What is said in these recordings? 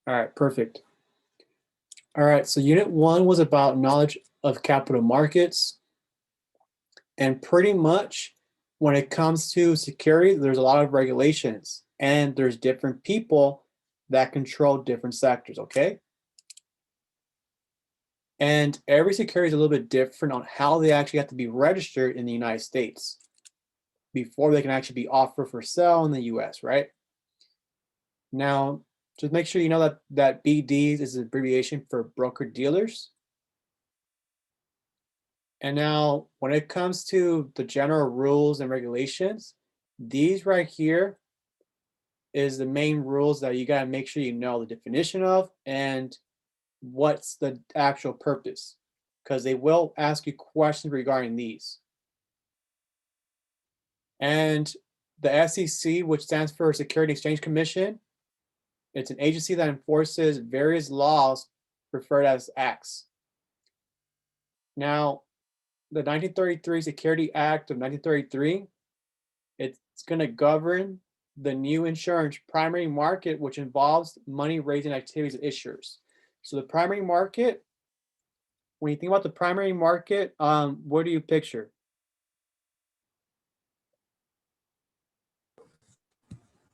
All right, perfect. All right, so unit one was about knowledge of capital markets. And pretty much when it comes to security, there's a lot of regulations and there's different people that control different sectors, okay? And every security is a little bit different on how they actually have to be registered in the United States before they can actually be offered for sale in the US, right? Now, just make sure you know that BDs is an abbreviation for broker dealers. And now when it comes to the general rules and regulations, these right here is the main rules that you got to make sure you know the definition of and what's the actual purpose, because they will ask you questions regarding these. And the SEC, which stands for Security and Exchange Commission, it's an agency that enforces various laws referred as acts. Now, the 1933 Security Act of 1933, it's going to govern the new insurance primary market, which involves money raising activities of issuers. So the primary market, when you think about the primary market, what do you picture?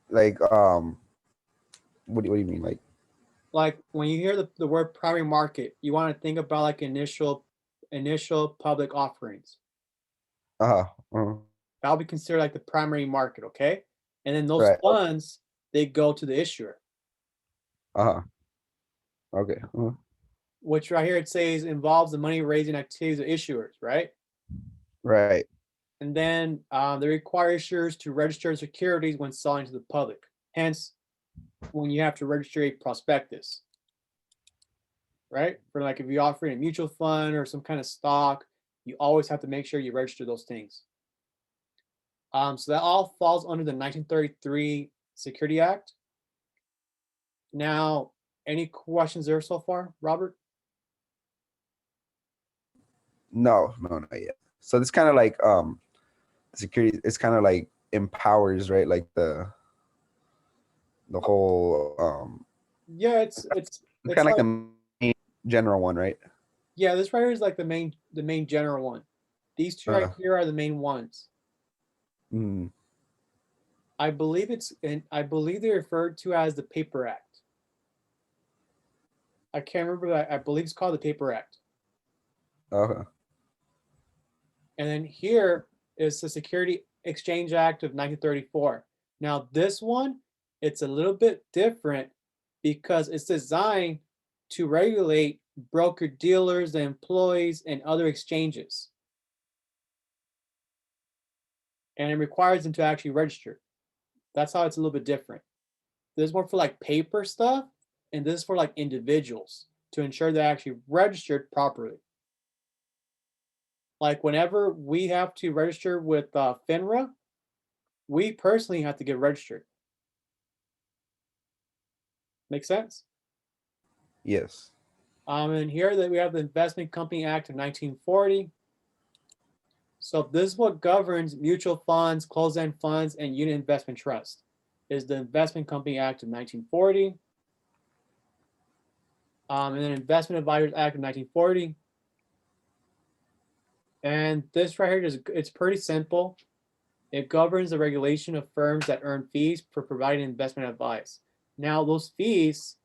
Like, what do you mean? Like when you hear the word primary market, you want to think about like initial public offerings. Uh-huh. Uh-huh. That'll be considered like the primary market, okay? And then those Right. funds, they go to the issuer, Uh-huh. Okay. Uh-huh. which right here it says involves the money raising activities of issuers, right? Right. And then they require issuers to register securities when selling to the public. Hence, when you have to register a prospectus, right? For like if you're offering a mutual fund or some kind of stock, you always have to make sure you register those things. So that all falls under the 1933 Security Act. Now, any questions there so far, Robert? No, no, not yet. So it's kind of like security. It's kind of like empowers, right? Like the whole Yeah, it's it's kind of like like, the main general one, right? yeah, this right here is like the main general one. These two right Uh, here are the main ones. mm, I believe I believe they're referred to as the Paper Act. I can't remember that. I believe it's called the Paper Act. okay. And then here is the Security Exchange Act of 1934. Now this one, it's a little bit different because it's designed to regulate broker dealers, the employees, and other exchanges. And it requires them to actually register. That's how it's a little bit different. This is more for like paper stuff, and this is for like individuals to ensure they're actually registered properly. Like whenever we have to register with FINRA, we personally have to get registered. Make sense? Yes. And here that we have the Investment Company Act of 1940. So this is what governs mutual funds, closed-end funds, and unit investment trust. Is the Investment Company Act of 1940. And then Investment Advisors Act of 1940. And this right here is it's pretty simple. It governs the regulation of firms that earn fees for providing investment advice. Now, those fees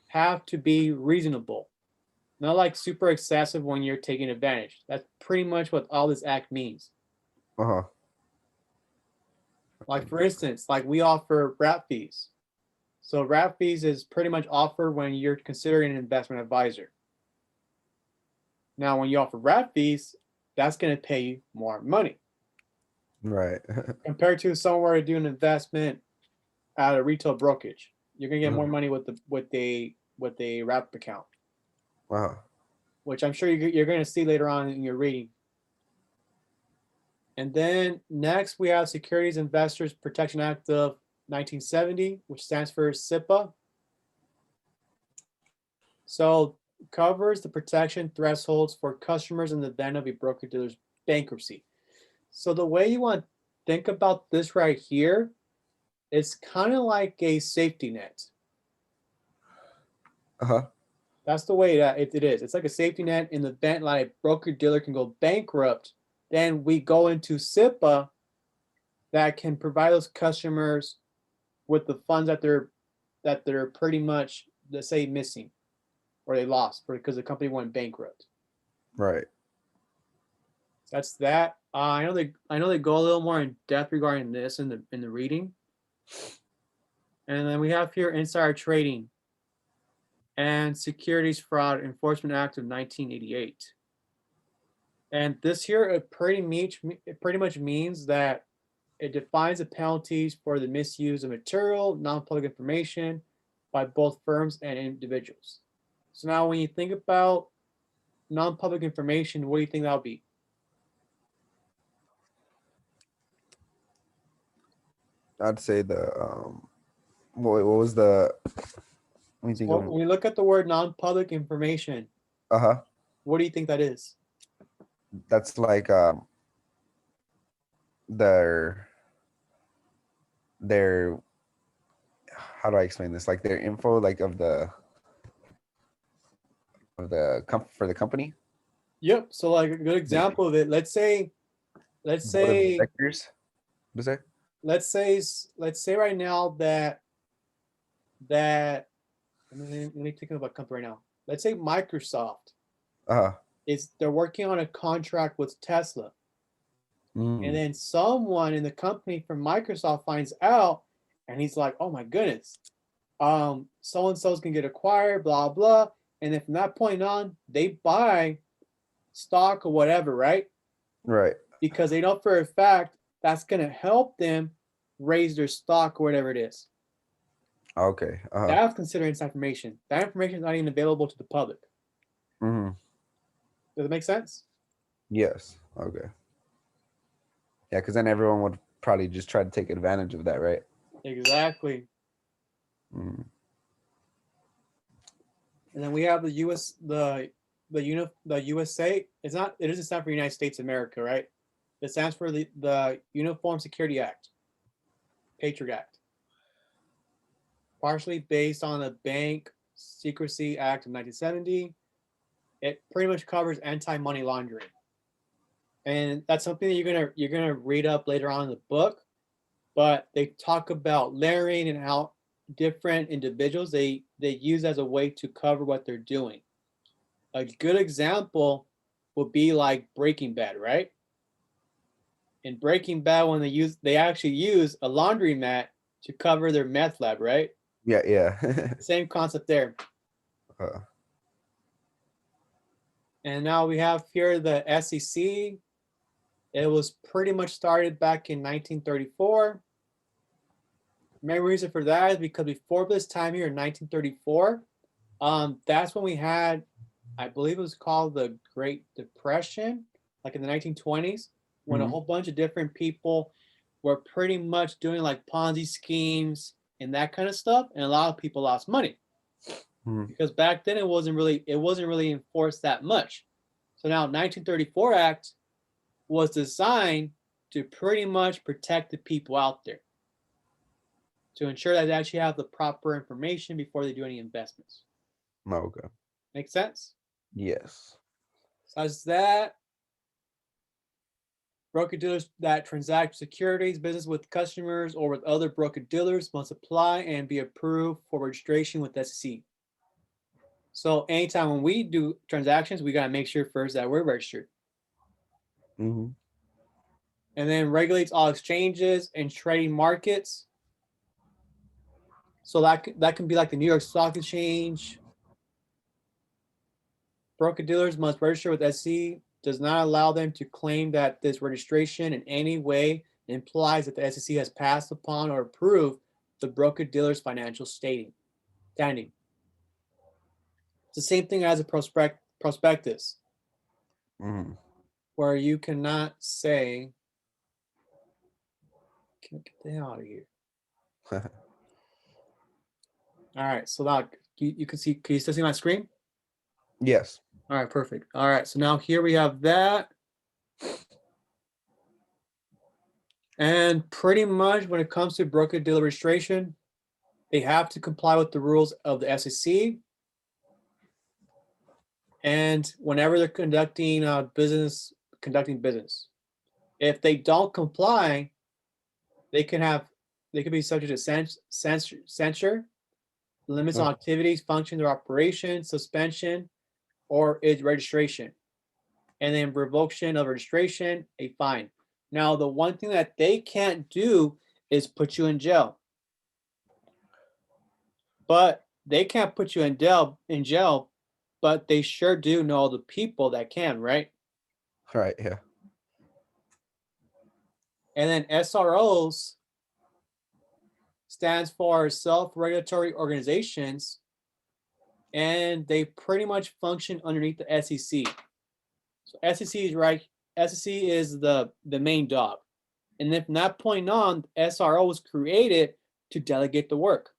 have to be reasonable, not like super excessive when you're taking advantage. That's pretty much what all this act means. Uh-huh. Like for instance, like we offer wrap fees. So wrap fees is pretty much offered when you're considering an investment advisor. Now, when you offer wrap fees, that's going to pay you more money Right. compared to somewhere to do an investment at a retail brokerage. You're going to get more Uh-huh. money with a wrap account, Uh-huh. which I'm sure you're going to see later on in your reading. And then next we have Securities Investors Protection Act of 1970, which stands for SIPA. So covers the protection thresholds for customers in the event of a broker dealer's bankruptcy. So the way you want to think about this right here, it's kind of like a safety net. Uh-huh. That's the way that it is. It's like a safety net in the event like a broker dealer can go bankrupt. Then we go into SIPA that can provide those customers with the funds that they're pretty much, let's say, missing or they lost because the company went bankrupt. Right. That's that. I know they go a little more in depth regarding this in the reading. And then we have here insider trading and Securities Fraud Enforcement Act of 1988. And this here it pretty much means that it defines the penalties for the misuse of material, non-public information by both firms and individuals. So now when you think about non-public information, what do you think that'll be? I'd say the what was the let me think Well, of when you look at the word non-public information, uh-huh. what do you think that is? That's like their their how do I explain this? Like their info, like of the for the company. Yep. So like a good example of it, let's Board of say, directors. What is that? let's say right now that let me think about a company right now. Let's say Microsoft Uh-huh. they're working on a contract with Tesla. And Mm, then someone in the company from Microsoft finds out and he's like, oh my goodness, so and so's gonna get acquired, blah blah. And then from that point on, they buy stock or whatever, right? right. Because they know for a fact that's gonna help them raise their stock or whatever it is. Okay. Uh-huh. That's considered inside information. That information is not even available to the public. Hmm. Does it make sense? Yes. Okay. Yeah, because then everyone would probably just try to take advantage of that, right? Exactly. Mm. And then we have the US, the USA. It doesn't stand for United States of America, right? It stands for the Uniform Security Act, Patriot Act, partially based on the Bank Secrecy Act of 1970. It pretty much covers anti-money laundering, and that's something that you're gonna read up later on in the book. But they talk about layering and how different individuals they use as a way to cover what they're doing. A good example would be like Breaking Bad, right? In Breaking Bad, when they actually use a laundromat to cover their meth lab, right? Yeah, yeah. Same concept there. uh, And now we have here the SEC. It was pretty much started back in 1934. Main reason for that is because before this time here in 1934, that's when we had, I believe it was called the Great Depression, like in the 1920s, when a mhm, whole bunch of different people were pretty much doing like Ponzi schemes and that kind of stuff, and a lot of people lost money mhm. because back then it wasn't really enforced that much. So now 1934 Act was designed to pretty much protect the people out there, to ensure that they actually have the proper information before they do any investments. Okay. Make sense? Yes. Besides that, broker dealers that transact securities business with customers or with other broker dealers must apply and be approved for registration with SEC. So anytime when we do transactions, we got to make sure first that we're registered. Hmm. And then regulates all exchanges and trading markets. So that can be like the New York Stock Exchange. Broker dealers must register with SEC. Does not allow them to claim that this registration in any way implies that the SEC has passed upon or approved the broker dealer's financial standing. It's the same thing as a prospectus, Hmm. where you cannot say, get the hell out of here. All right, so now you can you still see my screen? Yes. All right, perfect. All right, so now here we have that. And pretty much when it comes to broker dealer registration, they have to comply with the rules of the SEC And whenever they're conducting business, if they don't comply, they can be subject to censure, limits on activities, functions, or operations, suspension, or its registration, and then revocation of registration, a fine. Now, the one thing that they can't do is put you in jail. But they can't put you in jail, but they sure do know the people that can, right? Right. Yeah. And then SROs stands for self-regulatory organizations, and they pretty much function underneath the SEC. So SEC is right. SEC is the main dog, and then from that point on, SRO was created to delegate the work.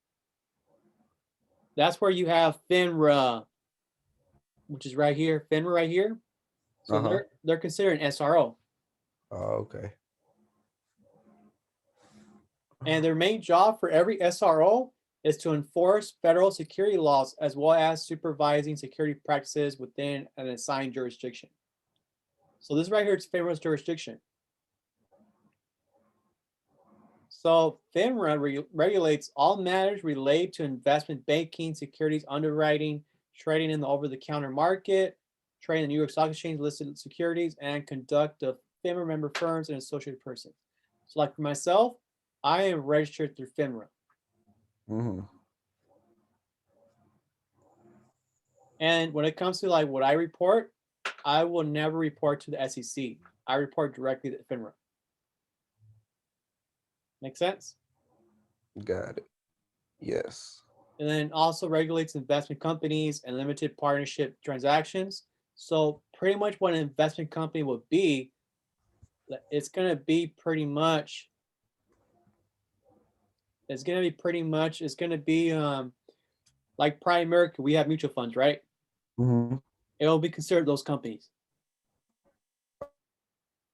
That's where you have FINRA, which is right here. FINRA right here. So they're considered an SRO. Oh, okay. And their main job for every SRO is to enforce federal security laws as well as supervising security practices within an assigned jurisdiction. So this right here is FINRA's jurisdiction. So FINRA regulates all matters related to investment banking, securities underwriting, trading in the over-the-counter market, trading in the New York Stock Exchange listed securities, and conduct of FINRA member firms and associated persons. So like for myself, I am registered through FINRA. And when it comes to like what I report, I will never report to the SEC. I report directly to FINRA. Make sense? Got it. Yes. And then also regulates investment companies and limited partnership transactions. So pretty much what an investment company would be, it's going to be pretty much, like Primerica, we have mutual funds, right? It will be considered those companies.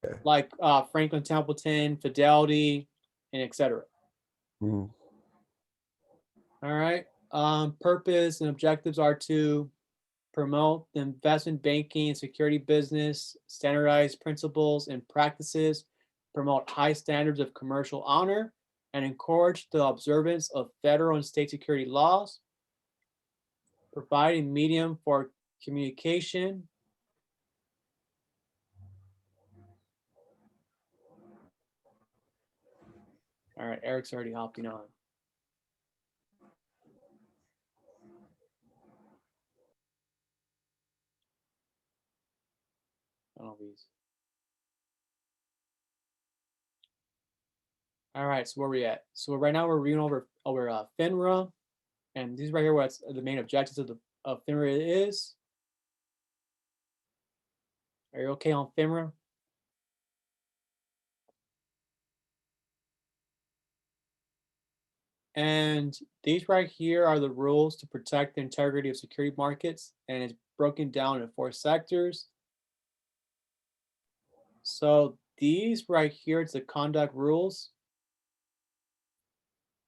Okay. Like Franklin Templeton, Fidelity, and etc. All right. Purpose and objectives are to promote the investment banking and security business, standardized principles and practices, promote high standards of commercial honor, and encourage the observance of federal and state security laws, provide a medium for communication. All right, Eric's already hopping on. All right, so where are we at? So right now we're reviewing over FINRA, and these right here what the main objectives of FINRA is. Are you okay on FINRA? And these right here are the rules to protect the integrity of security markets, and it's broken down into 4 sectors. So these right here, it's the conduct rules.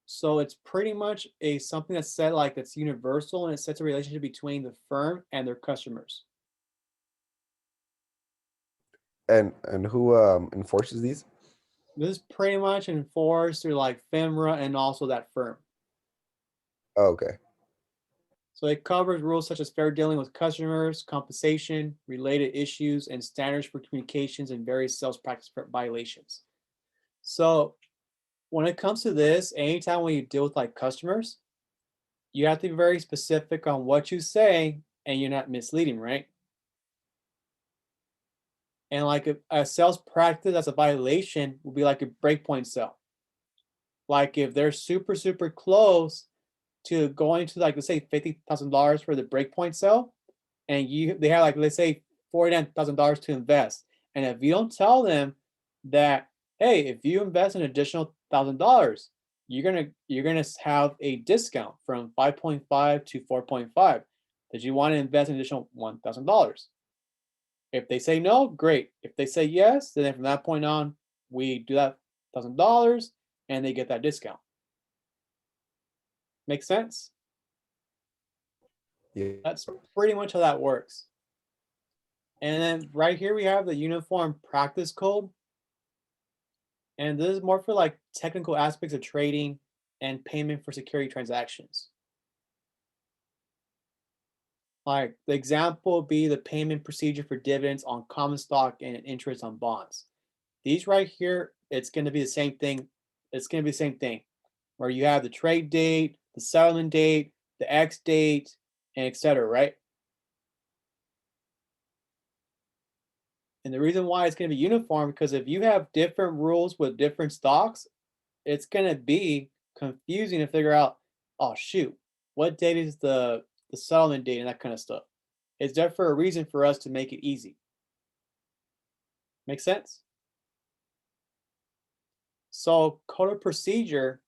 So it's pretty much something that's said like that's universal, and it sets a relationship between the firm and their customers. And who enforces these? This is pretty much enforced through like FINRA and also that firm. Oh, okay. So it covers rules such as fair dealing with customers, compensation, related issues, and standards for communications and various sales practice violations. So when it comes to this, anytime when you deal with like customers, you have to be very specific on what you say and you're not misleading, right? And like a sales practice that's a violation would be like a breakpoint sale. Like if they're super, super close to going to like, let's say $50,000 for the breakpoint sale, and they have like, let's say $49,000 to invest. And if you don't tell them that, hey, if you invest an additional $1,000, you're gonna have a discount from 5.5 to 4.5. That you want to invest an additional $1,000. If they say no, great. If they say yes, then from that point on, we do that $1,000 and they get that discount. Make sense? Yeah. That's pretty much how that works. And then right here we have the Uniform Practice Code. And this is more for like technical aspects of trading and payment for security transactions. Like the example would be the payment procedure for dividends on common stock and interest on bonds. These right here, it's going to be the same thing. It's going to be the same thing where you have the trade date, the settlement date, the X date, and etc. Right? And the reason why it's going to be uniform because if you have different rules with different stocks, it's going to be confusing to figure out, oh shoot, what date is the settlement date and that kind of stuff. It's there for a reason for us to make it easy. Make sense? So code of procedure,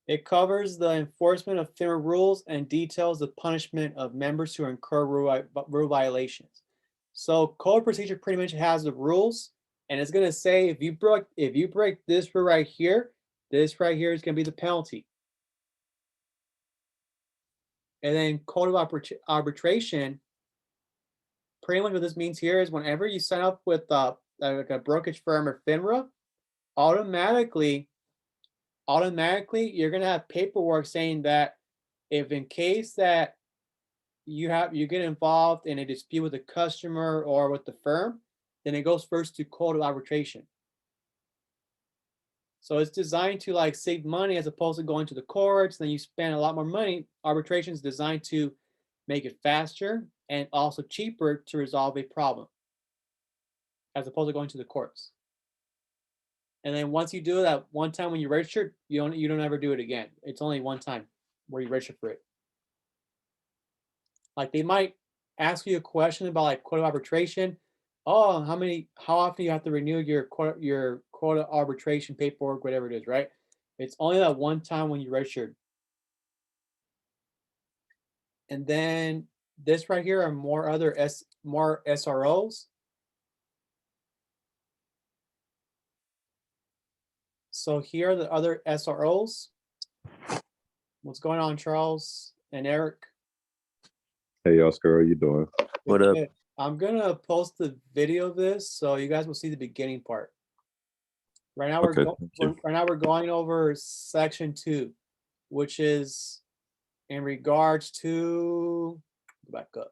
it covers the enforcement of FINRA rules and details the punishment of members who incur rule violations. So code of procedure pretty much has the rules, and it's gonna say if you break this rule right here, this right here is gonna be the penalty. And then code of arbitration, pretty much what this means here is whenever you sign up with like a brokerage firm or FINRA, automatically you're gonna have paperwork saying that if in case that you get involved in a dispute with a customer or with the firm, then it goes first to code of arbitration. So it's designed to like save money as opposed to going to the courts, then you spend a lot more money. Arbitration is designed to make it faster and also cheaper to resolve a problem as opposed to going to the courts. And then once you do that one time when you register, you don't ever do it again. It's only one time where you register for it. Like they might ask you a question about like quota arbitration. Oh, how often you have to renew your quota arbitration paperwork, whatever it is, right? It's only that one time when you registered. And then this right here are more SROs. So here are the other SROs. What's going on, Charles and Eric? Hey, Oscar, how you doing? What up? Okay, I'm gonna post the video of this so you guys will see the beginning part. Right now Okay, thank you. right now we're going over section 2, which is in regards to go back up.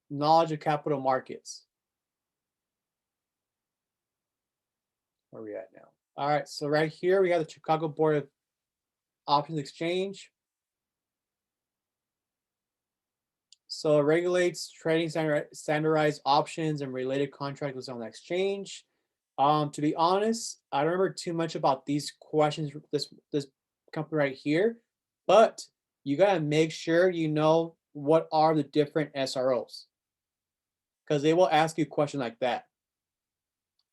Knowledge of capital markets. Where are we at now? All right, so right here we have the Chicago Board of Options Exchange. So it regulates trading standardized options and related contracts on the exchange. To be honest, I don't remember too much about these questions, this company right here, but you gotta make sure you know what are the different SROs. Because they will ask you a question like that.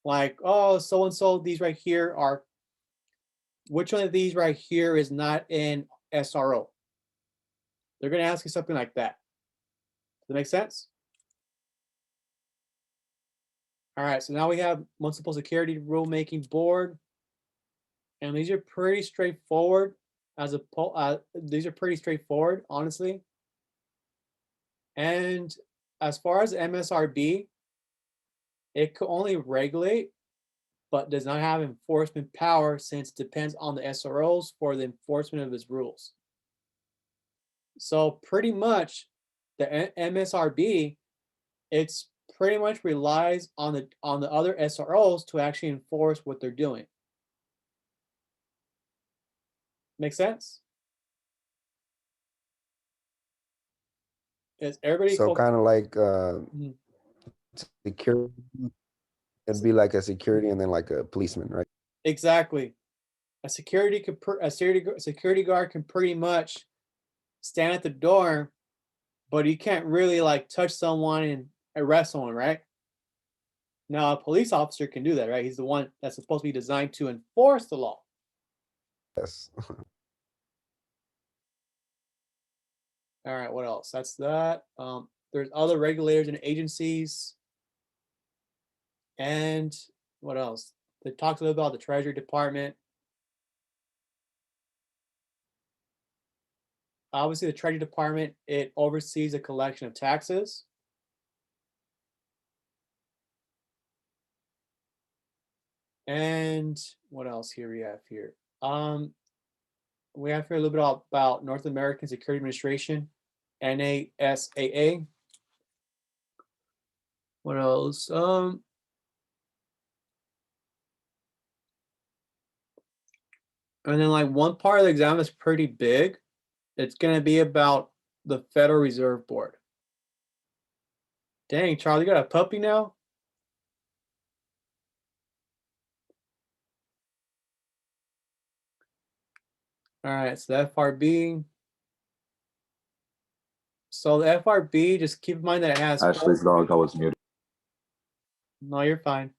Like, oh, so-and-so, these right here are, which one of these right here is not in SRO? They're gonna ask you something like that. Does that make sense? All right, so now we have Municipal Security Rulemaking Board, and these are pretty straightforward. These are pretty straightforward, honestly. And as far as MSRB, it could only regulate, but does not have enforcement power since it depends on the SROs for the enforcement of its rules. So pretty much, the MSRB, it's pretty much relies on the other SROs to actually enforce what they're doing. Make sense? Is everybody So kind of like Mhm. security. It'd be like a security and then like a policeman, right? Exactly. A security guard can pretty much stand at the door, but you can't really like touch someone and arrest someone, right? Now a police officer can do that, right? He's the one that's supposed to be designed to enforce the law. Yes. All right, what else? That's that. There's other regulators and agencies. And what else? They talked a little about the Treasury Department. Obviously, the Treasury Department, it oversees the collection of taxes. And what else here we have here? We have here a little bit about North American Security Administration, NASAA. What else? And then like one part of the exam is pretty big. It's gonna be about the Federal Reserve Board. Dang, Charlie, you got a puppy now? All right, so the FRB. So the FRB, just keep in mind that it has. Ashley's dog, I was muted. No, you're fine.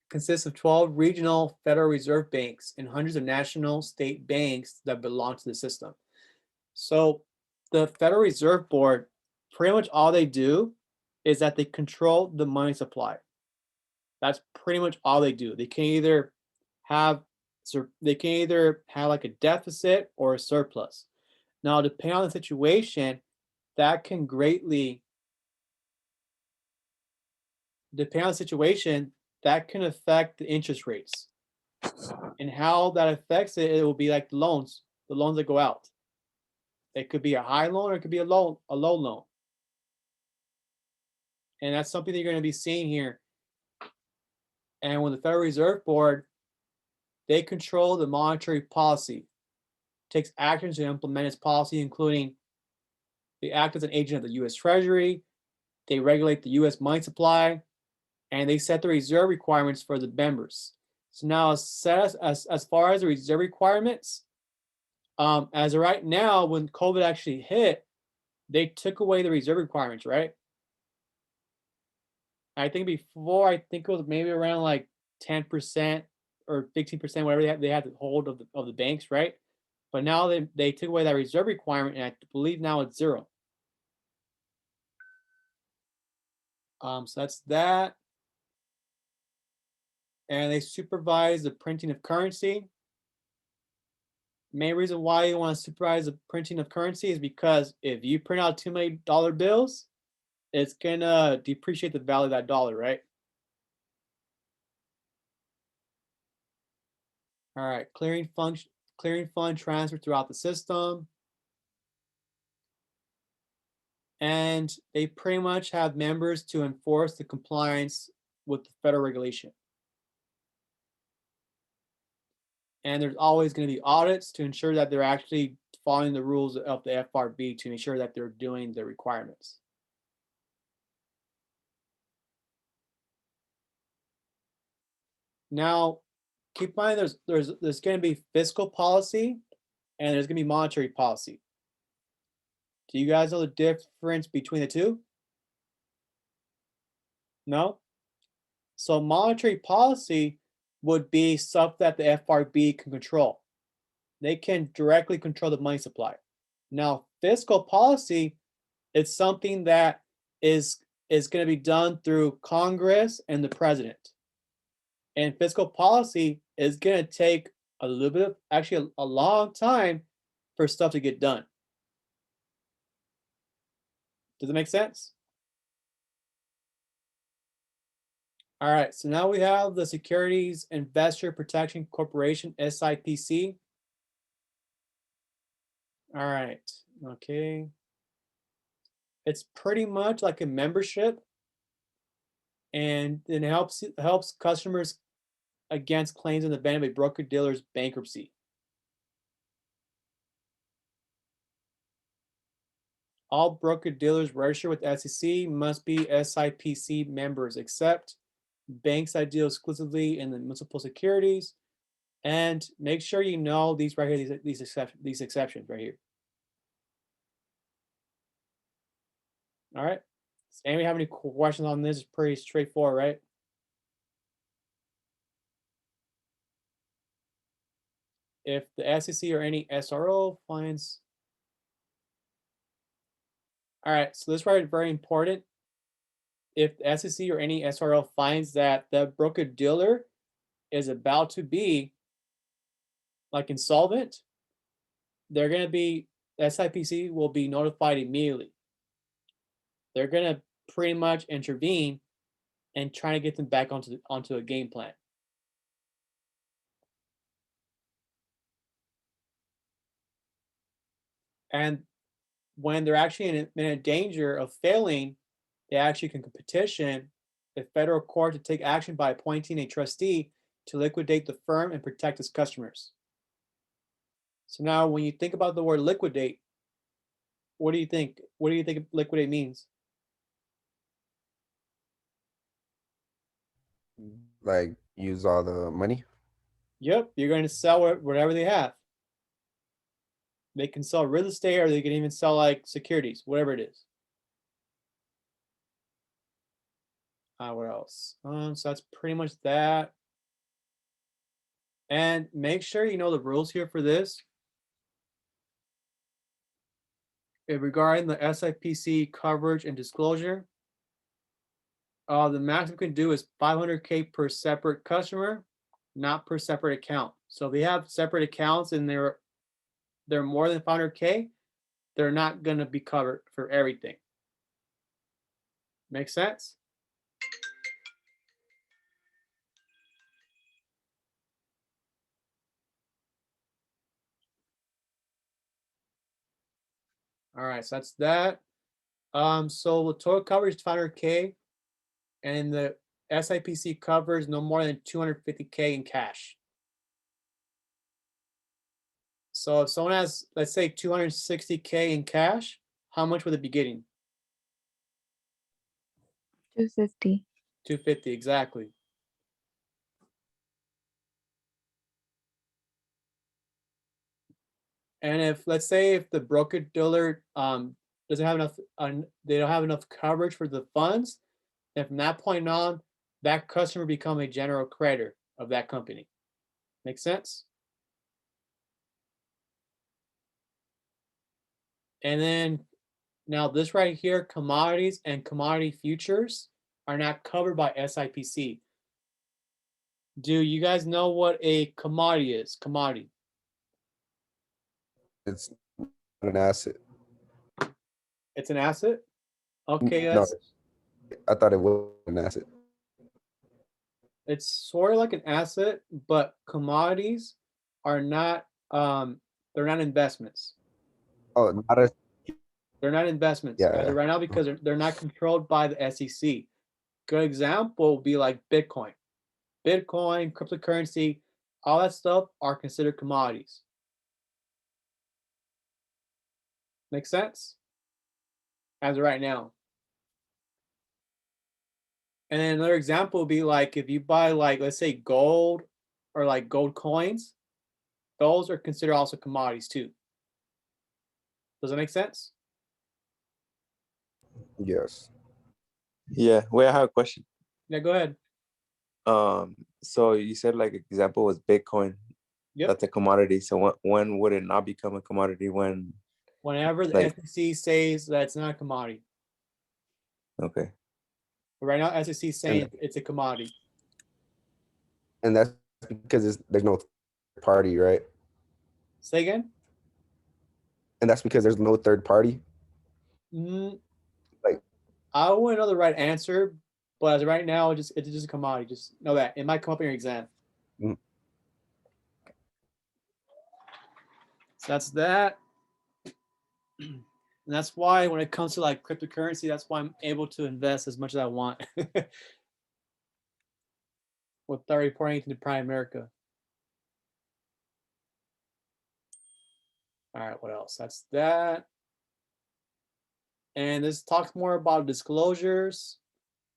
Consists of 12 regional Federal Reserve banks and hundreds of national state banks that belong to the system. So the Federal Reserve Board, pretty much all they do is that they control the money supply. That's pretty much all they do. They can either have like a deficit or a surplus. Now, depending on the situation, that can greatly that can affect the interest rates. And how that affects it, it will be like the loans that go out. It could be a high loan or it could be a low loan. And that's something that you're going to be seeing here. And when the Federal Reserve Board, they control the monetary policy, takes actions to implement its policy, including they act as an agent of the U.S. Treasury, they regulate the U.S. money supply, and they set the reserve requirements for the members. So now, as far as the reserve requirements, as of right now, when COVID actually hit, they took away the reserve requirements, right? I think before, it was maybe around like 10% or 15%, whatever they had to hold of the banks, right? But now they took away that reserve requirement, and I believe now it's 0. So that's that. And they supervise the printing of currency. Main reason why you want to supervise the printing of currency is because if you print out too many dollar bills, it's gonna depreciate the value of that dollar, right? All right, clearing fund transfer throughout the system. And they pretty much have members to enforce the compliance with the federal regulation. And there's always going to be audits to ensure that they're actually following the rules of the FRB to ensure that they're doing the requirements. Now, keep in mind there's going to be fiscal policy and there's going to be monetary policy. Do you guys know the difference between the two? No? So monetary policy would be stuff that the FRB can control. They can directly control the money supply. Now, fiscal policy is something that is going to be done through Congress and the president. And fiscal policy is going to take a little bit of, actually a long time for stuff to get done. Does it make sense? All right, so now we have the Securities Investor Protection Corporation, SIPC. All right, okay. It's pretty much like a membership, and it helps customers against claims in the event of a broker-dealer's bankruptcy. All broker-dealers registered with SEC must be SIPC members, except banks that deal exclusively in the municipal securities. And make sure you know these right here, these exceptions right here. All right. Does anybody have any questions on this? It's pretty straightforward, right? If the SEC or any SRO finds. All right, so this right is very important. If the SEC or any SRO finds that the broker-dealer is about to be like insolvent, they're going to be, SIPC will be notified immediately. They're going to pretty much intervene and trying to get them back onto a game plan. And when they're actually in a danger of failing, they actually can petition the federal court to take action by appointing a trustee to liquidate the firm and protect its customers. So now when you think about the word liquidate, what do you think? What do you think liquidate means? Like use all the money. Yep, you're going to sell whatever they have. They can sell real estate or they can even sell like securities, whatever it is. What else? So that's pretty much that. And make sure you know the rules here for this. Regarding the SIPC coverage and disclosure, the maximum we can do is 500K per separate customer, not per separate account. So if they have separate accounts and they're more than 500K, they're not going to be covered for everything. Make sense? All right, so that's that. So the total coverage is 500K, and the SIPC covers no more than 250K in cash. So if someone has, let's say, 260K in cash, how much would it be getting? 250. 250, exactly. And if, let's say, if the broker dealer doesn't have enough, they don't have enough coverage for the funds, then from that point on, that customer become a general creditor of that company. Make sense? And then now this right here, commodities and commodity futures are not covered by SIPC. Do you guys know what a commodity is? Commodity. It's an asset. It's an asset? Okay, No, that's I thought it was an asset. it's sort of like an asset, but commodities are not they're not investments. Oh, not a They're not investments as yeah. of right now because they're not controlled by the SEC. Good example would be like Bitcoin. Bitcoin, cryptocurrency, all that stuff are considered commodities. Make sense? As of right now. And then another example would be like if you buy like let's say gold or like gold coins, those are considered also commodities too. Does that make sense? Yes. Yeah, wait, I have a question. Yeah, go ahead. So you said like example was Bitcoin. Yep. That's a commodity. So when would it not become a commodity? When? Whenever the Like- SEC says that it's not a commodity. Okay. But right now, SEC is saying it's a commodity. And that's because there's no third party, right? Say again? And that's because there's no third party. Like- I wouldn't know the right answer, but as of right now, it's just a commodity. Just know that it might come up in your exam. Mm. So that's that. And that's why when it comes to like cryptocurrency, that's why I'm able to invest as much as I want without reporting anything to Prime America. All right, what else? That's that. And this talks more about disclosures.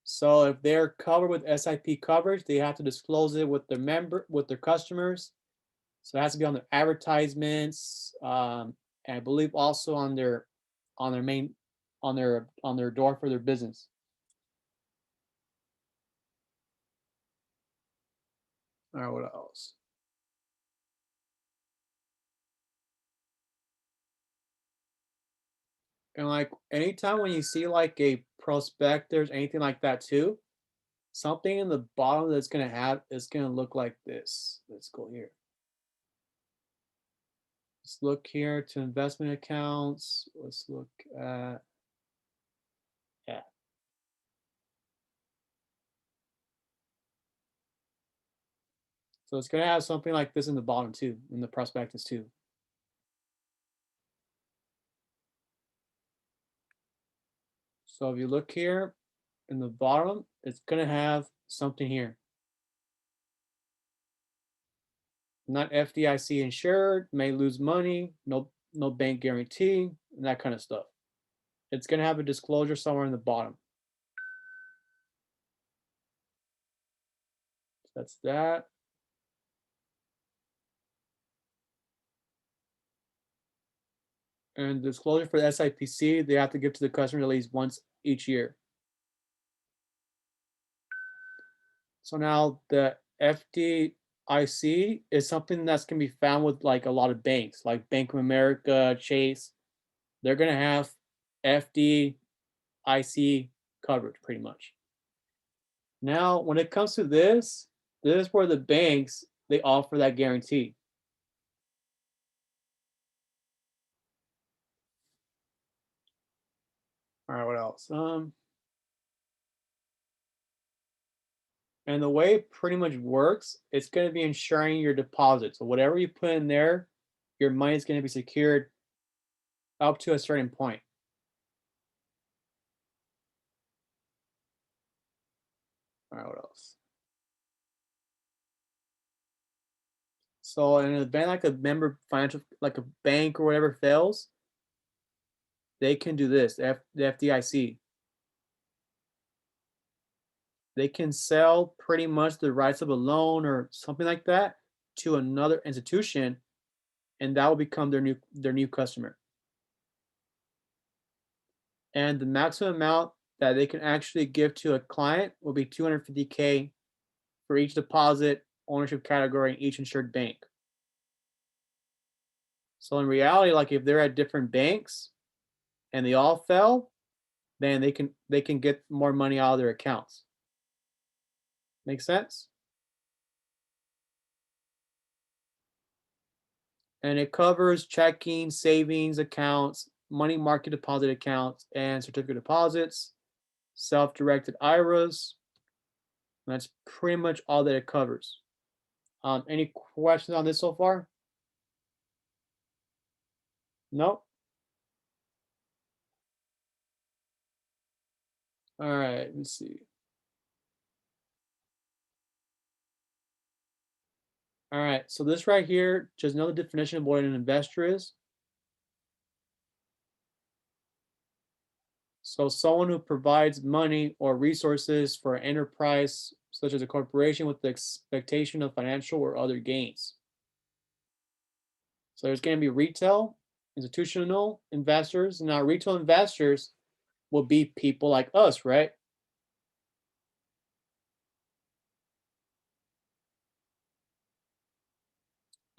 So if they're covered with SIP coverage, they have to disclose it with their customers. So it has to be on their advertisements, and I believe also on their door for their business. All right, what else? And like anytime when you see like a prospectus, anything like that too, something in the bottom that's gonna look like this. Let's go here. Let's look here to investment accounts. Let's look at, yeah. So it's gonna have something like this in the bottom too, in the prospectus too. So if you look here in the bottom, it's gonna have something here. Not FDIC insured, may lose money, no bank guarantee, and that kind of stuff. It's gonna have a disclosure somewhere in the bottom. That's that. And disclosure for the SIPC, they have to give to the customer at least once each year. So now the FDIC is something that's gonna be found with like a lot of banks, like Bank of America, Chase. They're gonna have FDIC coverage pretty much. Now, when it comes to this is where the banks, they offer that guarantee. All right, what else? And the way it pretty much works, it's going to be ensuring your deposit. So whatever you put in there, your money is going to be secured up to a certain point. All right, what else? So in an event like a member financial, like a bank or whatever fails, they can do this, the FDIC. They can sell pretty much the rights of a loan or something like that to another institution, and that will become their new customer. And the maximum amount that they can actually give to a client will be $250K for each deposit, ownership category, and each insured bank. So in reality, like if they're at different banks and they all fell, then they can get more money out of their accounts. Make sense? And it covers checking, savings accounts, money market deposit accounts, and certificate deposits, self-directed IRAs. That's pretty much all that it covers. Any questions on this so far? No? All right, let's see. All right, so this right here, just know the definition of what an investor is. So someone who provides money or resources for an enterprise, such as a corporation, with the expectation of financial or other gains. So there's going to be retail, institutional investors. Now, retail investors will be people like us, right?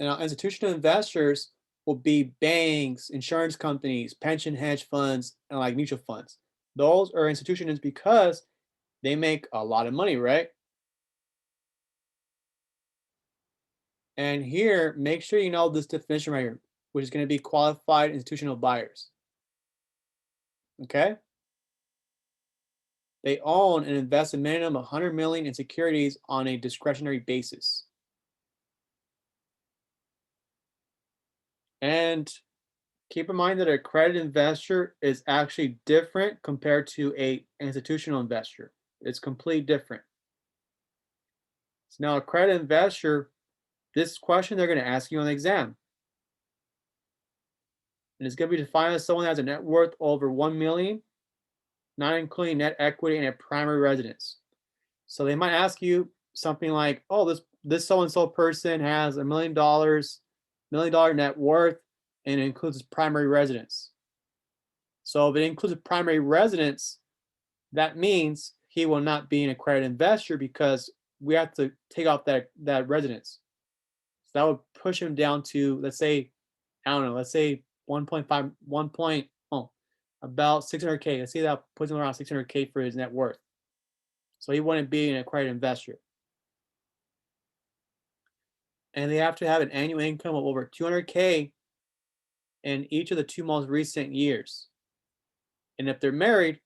And our institutional investors will be banks, insurance companies, pension hedge funds, and like mutual funds. Those are institutions because they make a lot of money, right? And here, make sure you know this definition right here, which is going to be qualified institutional buyers. Okay? They own and invest a minimum of 100 million in securities on a discretionary basis. And keep in mind that a credit investor is actually different compared to an institutional investor. It's completely different. So now a credit investor, this question they're going to ask you on the exam. And it's going to be defined as someone that has a net worth over 1 million, not including net equity and a primary residence. So they might ask you something like, oh, this so-and-so person has $1 million net worth, and it includes his primary residence. So if it includes a primary residence, that means he will not be an accredited investor because we have to take off that residence. So that would push him down to, let's say, I don't know, let's say 1.5, about 600K. Let's say that puts him around 600K for his net worth. So he wouldn't be an accredited investor. And they have to have an annual income of over 200K in each of the 2 most recent years. And if they're married,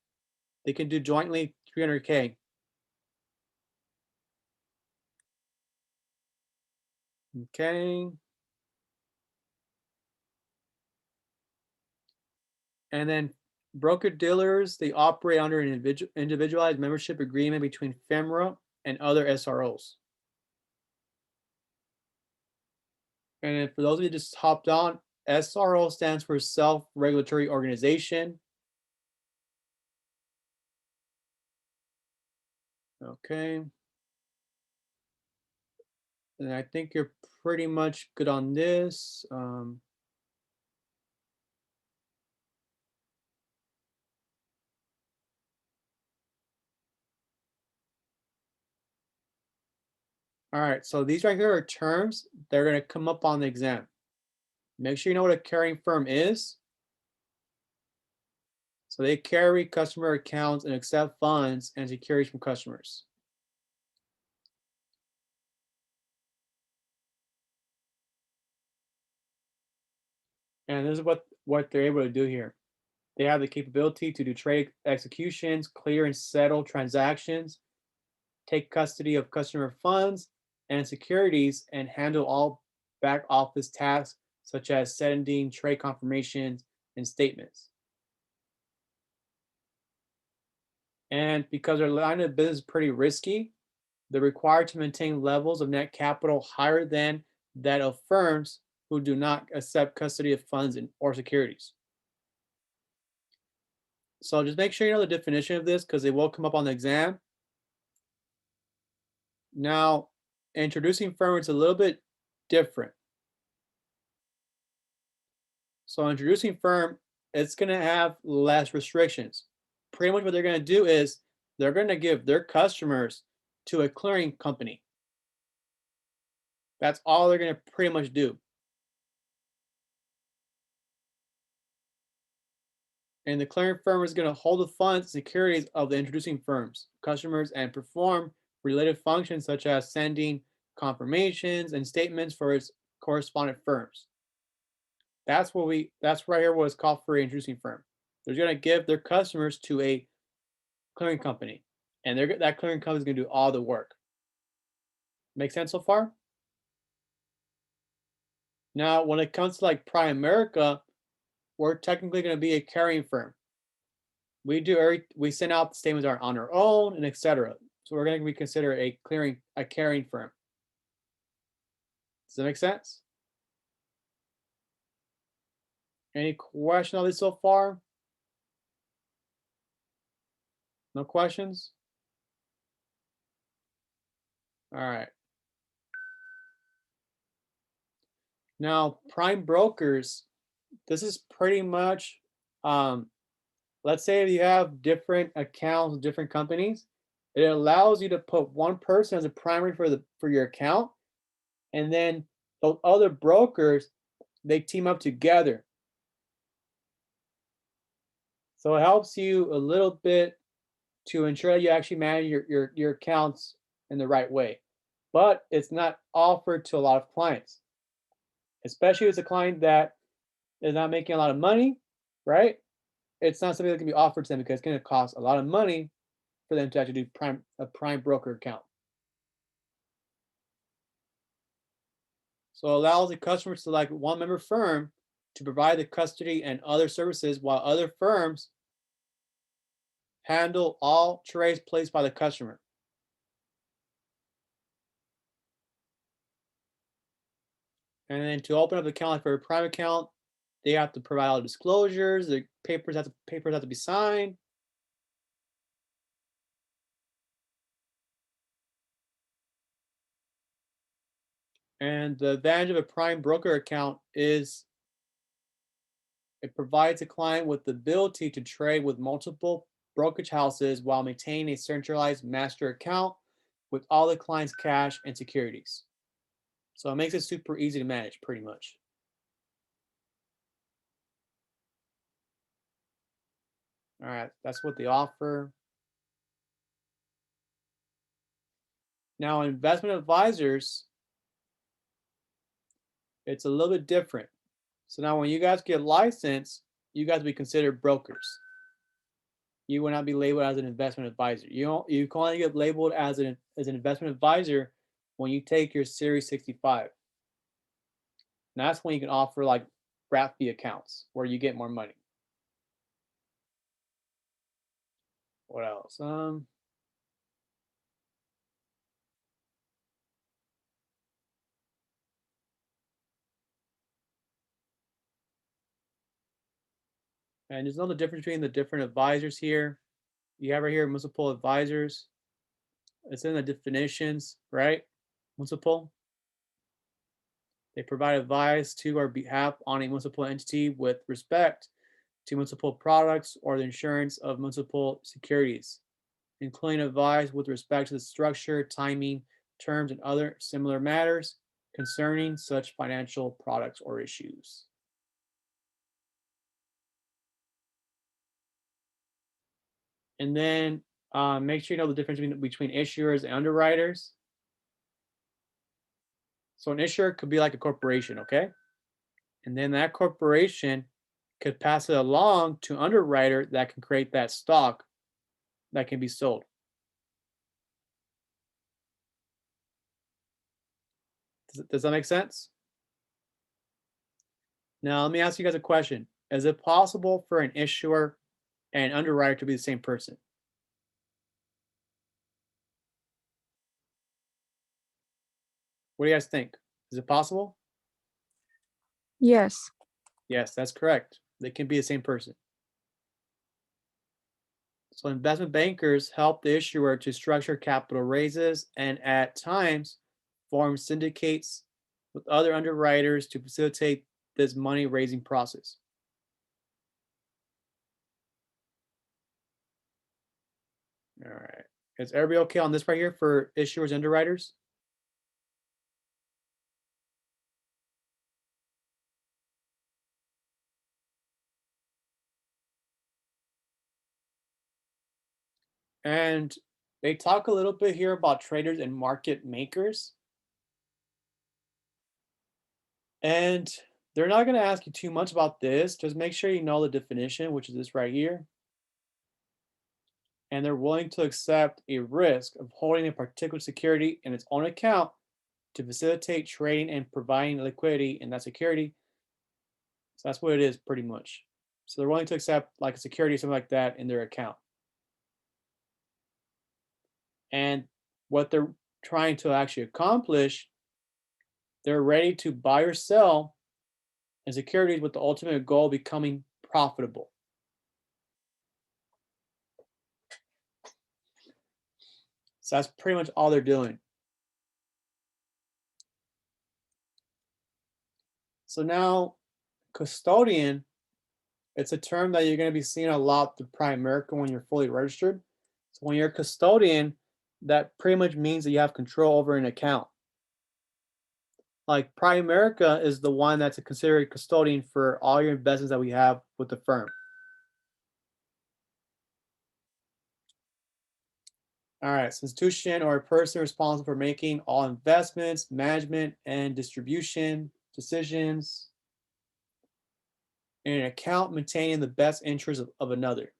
they can do jointly 300K. Okay. And then broker dealers, they operate under an individualized membership agreement between FINRA and other SROs. And then for those of you just hopped on, SRO stands for Self-Regulatory Organization. Okay. And I think you're pretty much good on this. All right, so these right here are terms. They're going to come up on the exam. Make sure you know what a carrying firm is. So they carry customer accounts and accept funds and securities from customers. And this is what they're able to do here. They have the capability to do trade executions, clear and settle transactions, take custody of customer funds and securities, and handle all back office tasks such as sending trade confirmations and statements. And because their line of business is pretty risky, they're required to maintain levels of net capital higher than that of firms who do not accept custody of funds or securities. So just make sure you know the definition of this because it will come up on the exam. Now, introducing firm is a little bit different. So introducing firm, it's going to have less restrictions. Pretty much what they're going to do is they're going to give their customers to a clearing company. That's all they're going to pretty much do. And the clearing firm is going to hold the funds and securities of the introducing firms, customers, and perform related functions such as sending confirmations and statements for its correspondent firms. That's right here what it's called for an introducing firm. They're going to give their customers to a clearing company, and that clearing company is going to do all the work. Make sense so far? Now, when it comes to like Primerica, we're technically going to be a carrying firm. We send out the statements on our own and etc. So we're going to be considered a carrying firm. Does that make sense? Any question on this so far? No questions? All right. Now, prime brokers, this is pretty much, let's say if you have different accounts with different companies, it allows you to put one person as a primary for your account, and then those other brokers, they team up together. So it helps you a little bit to ensure that you actually manage your accounts in the right way. But it's not offered to a lot of clients, especially if it's a client that is not making a lot of money, right? It's not something that can be offered to them because it's going to cost a lot of money for them to actually do a prime broker account. So it allows the customer to select one member firm to provide the custody and other services while other firms handle all trades placed by the customer. And then to open up an account for a prime account, they have to provide all disclosures, the papers have to be signed. And the advantage of a prime broker account is it provides a client with the ability to trade with multiple brokerage houses while maintaining a centralized master account with all the client's cash and securities. So it makes it super easy to manage, pretty much. All right, that's what they offer. Now, investment advisors, it's a little bit different. So now when you guys get licensed, you guys will be considered brokers. You will not be labeled as an investment advisor. You can only get labeled as an investment advisor when you take your Series 65. And that's when you can offer like wrap fee accounts where you get more money. What else? And there's another difference between the different advisors here. You have right here municipal advisors. It's in the definitions, right? Municipal. They provide advice to our behalf on a municipal entity with respect to municipal products or the insurance of municipal securities, including advice with respect to the structure, timing, terms, and other similar matters concerning such financial products or issues. And then make sure you know the difference between issuers and underwriters. So an issuer could be like a corporation, okay? And then that corporation could pass it along to an underwriter that can create that stock that can be sold. Does that make sense? Now, let me ask you guys a question. Is it possible for an issuer and underwriter to be the same person? What do you guys think? Is it possible? Yes. Yes, that's correct. They can be the same person. So investment bankers help the issuer to structure capital raises and at times form syndicates with other underwriters to facilitate this money raising process. All right. Is everybody okay on this right here for issuers and underwriters? And they talk a little bit here about traders and market makers. And they're not going to ask you too much about this. Just make sure you know the definition, which is this right here. And they're willing to accept a risk of holding a particular security in its own account to facilitate trading and providing liquidity in that security. So that's what it is pretty much. So they're willing to accept like a security or something like that in their account. And what they're trying to actually accomplish, they're ready to buy or sell in securities with the ultimate goal of becoming profitable. So that's pretty much all they're doing. So now, custodian, it's a term that you're going to be seeing a lot through Primerica when you're fully registered. So when you're a custodian, that pretty much means that you have control over an account. Like Primerica is the one that's considered custodian for all your investments that we have with the firm. All right, so institution or a person responsible for making all investments, management, and distribution decisions in an account maintaining the best interest of another.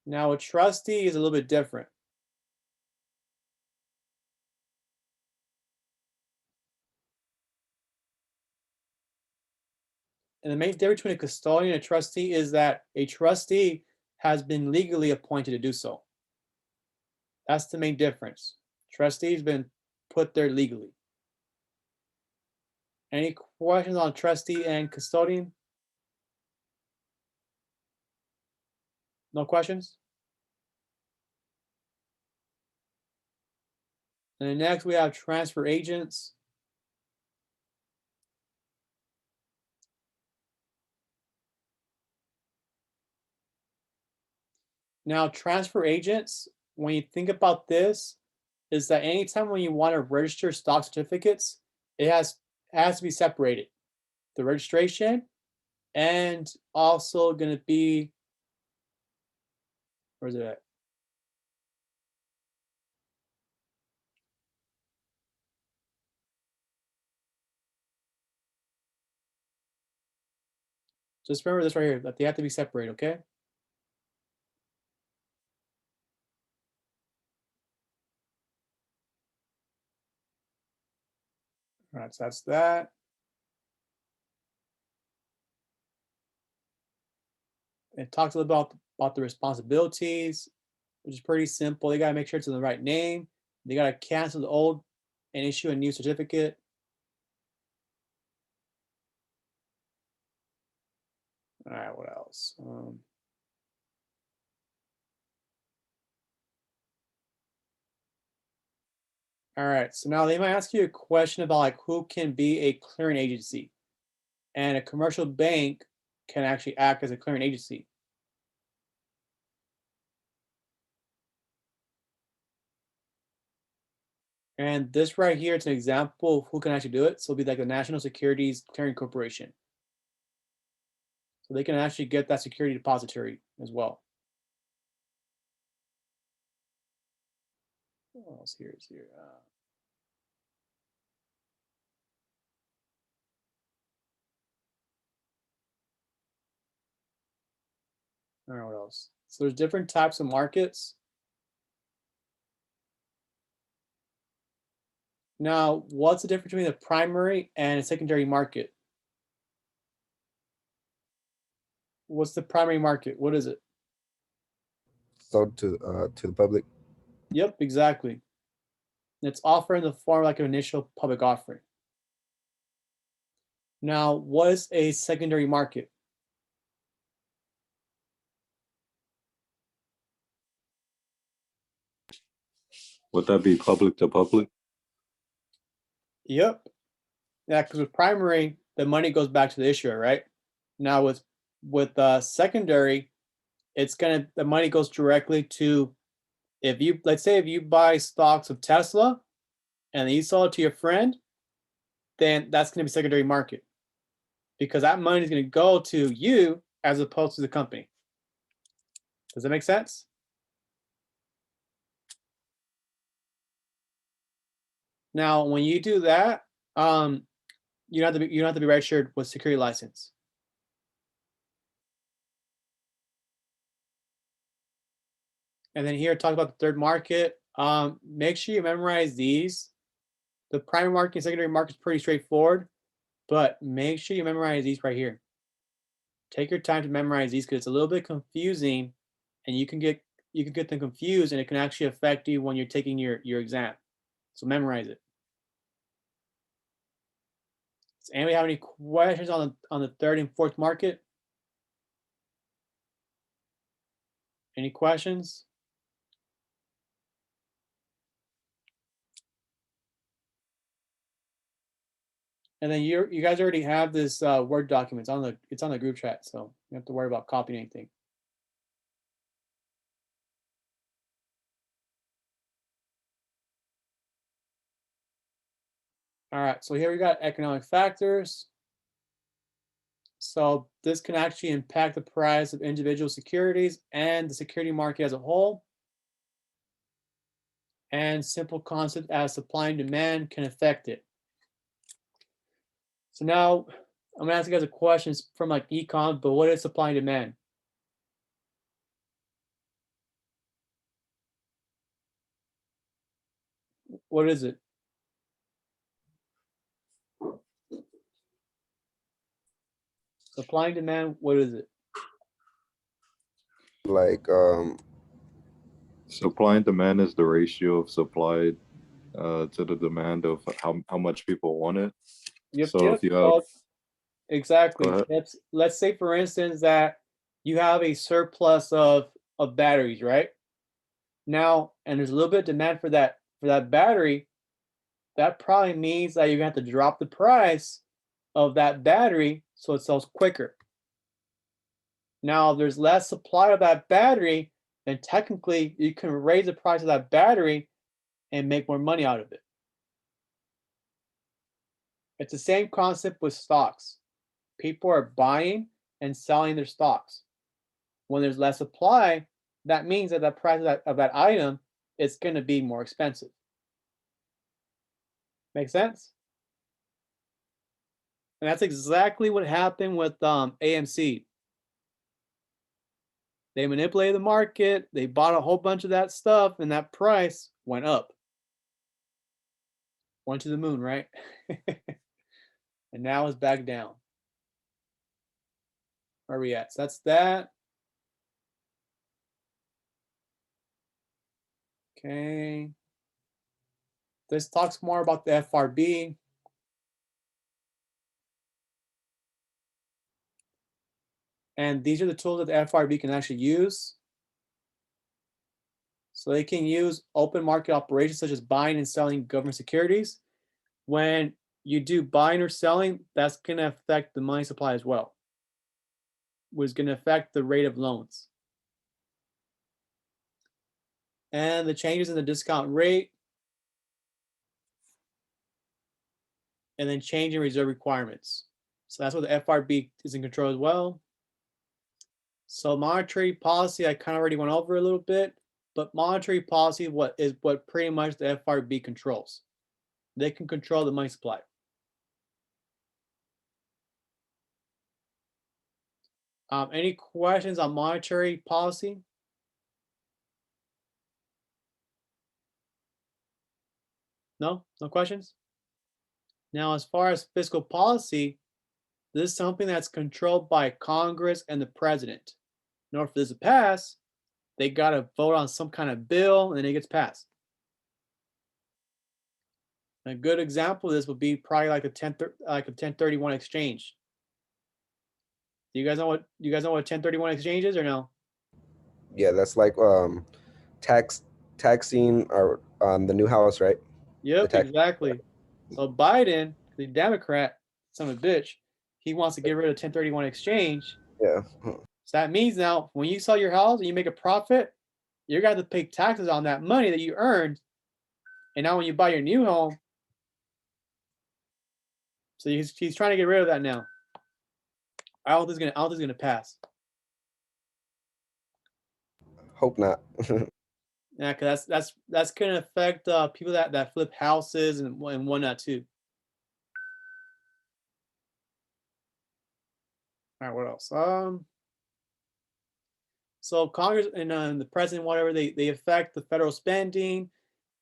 Now, a trustee is a little bit different. And the main difference between a custodian and a trustee is that a trustee has been legally appointed to do so. That's the main difference. Trustee's been put there legally. Any questions on trustee and custodian? No questions? And then next we have transfer agents. Now, transfer agents, when you think about this, is that anytime when you want to register stock certificates, it has to be separated. The registration and also going to be, where's it at? Just remember this right here, that they have to be separated, okay? All right, so that's that. It talks a little about the responsibilities, which is pretty simple. They gotta make sure it's in the right name. They gotta cancel the old and issue a new certificate. All right, what else? All right, so now they might ask you a question about like who can be a clearing agency, and a commercial bank can actually act as a clearing agency. And this right here, it's an example of who can actually do it. So it'll be like the National Securities Clearing Corporation. So they can actually get that security depository as well. What else here is here? I don't know what else. So there's different types of markets. Now, what's the difference between a primary and a secondary market? What's the primary market? What is it? Sold to the public. Yep, exactly. It's offered in the form like an initial public offering. Now, what is a secondary market? Would that be public to public? Yep. Yeah, because with primary, the money goes back to the issuer, right? Now with secondary, the money goes directly to, if you, let's say if you buy stocks of Tesla and you sell it to your friend, then that's gonna be secondary market, because that money is gonna go to you as opposed to the company. Does that make sense? Now, when you do that, you don't have to be registered with security license. And then here, talk about the third market. Make sure you memorize these. The primary market and secondary market is pretty straightforward, but make sure you memorize these right here. Take your time to memorize these because it's a little bit confusing, and you can get them confused, and it can actually affect you when you're taking your exam. So memorize it. Does anybody have any questions on the third and fourth market? Any questions? And then you guys already have this Word document. It's on the group chat, so you don't have to worry about copying anything. All right, so here we got economic factors. So this can actually impact the price of individual securities and the security market as a whole. And simple concept as supply and demand can affect it. So now I'm gonna ask you guys a question from like econ, but what is supply and demand? What is it? Supply and demand, what is it? Like Supply and demand is the ratio of supply to the demand of how much people want it. Yep, So yep. if you have, Exactly. go ahead. Let's say for instance that you have a surplus of batteries, right? Now, and there's a little bit of demand for that battery. That probably means that you're gonna have to drop the price of that battery so it sells quicker. Now, if there's less supply of that battery, then technically you can raise the price of that battery and make more money out of it. It's the same concept with stocks. People are buying and selling their stocks. When there's less supply, that means that the price of that item is going to be more expensive. Make sense? And that's exactly what happened with AMC. They manipulated the market, they bought a whole bunch of that stuff, and that price went up. Went to the moon, right? And now it's back down. Where are we at? So that's that. Okay. This talks more about the FRB. And these are the tools that the FRB can actually use. So they can use open market operations such as buying and selling government securities. When you do buying or selling, that's going to affect the money supply as well, which is going to affect the rate of loans. And the changes in the discount rate, and then change in reserve requirements. So that's what the FRB is in control as well. So monetary policy, I kind of already went over a little bit, but monetary policy is what pretty much the FRB controls. They can control the money supply. Any questions on monetary policy? No questions? Now, as far as fiscal policy, this is something that's controlled by Congress and the president. In order for this to pass, they got to vote on some kind of bill and then it gets passed. A good example of this would be probably like a 1031 exchange. Do you guys know what 1031 exchange is or no? Yeah, that's like taxing or on the new house, right? Yep, tax- exactly. So Biden, the Democrat, son of a bitch, he wants to get rid of 1031 exchange. Yeah. So that means now when you sell your house and you make a profit, you're going to pay taxes on that money that you earned. And now when you buy your new home, so he's trying to get rid of that now. I don't think it's gonna pass. Hope not. Yeah, because that's gonna affect people that flip houses and whatnot too. All right, what else? So Congress and the president, whatever, they affect the federal spending,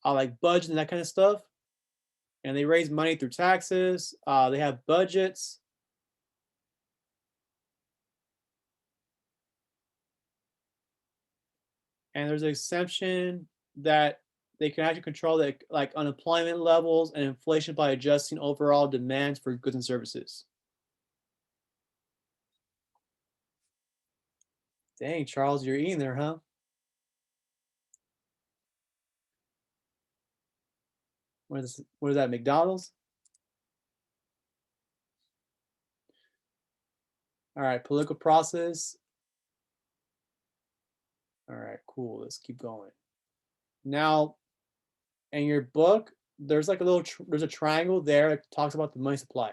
like budget and that kind of stuff, and they raise money through taxes. They have budgets. And there's an exemption that they can actually control like unemployment levels and inflation by adjusting overall demands for goods and services. Dang, Charles, you're eating there, huh? What is that, McDonald's? All right, political process. All right, cool. Let's keep going. Now, in your book, there's like there's a triangle there that talks about the money supply.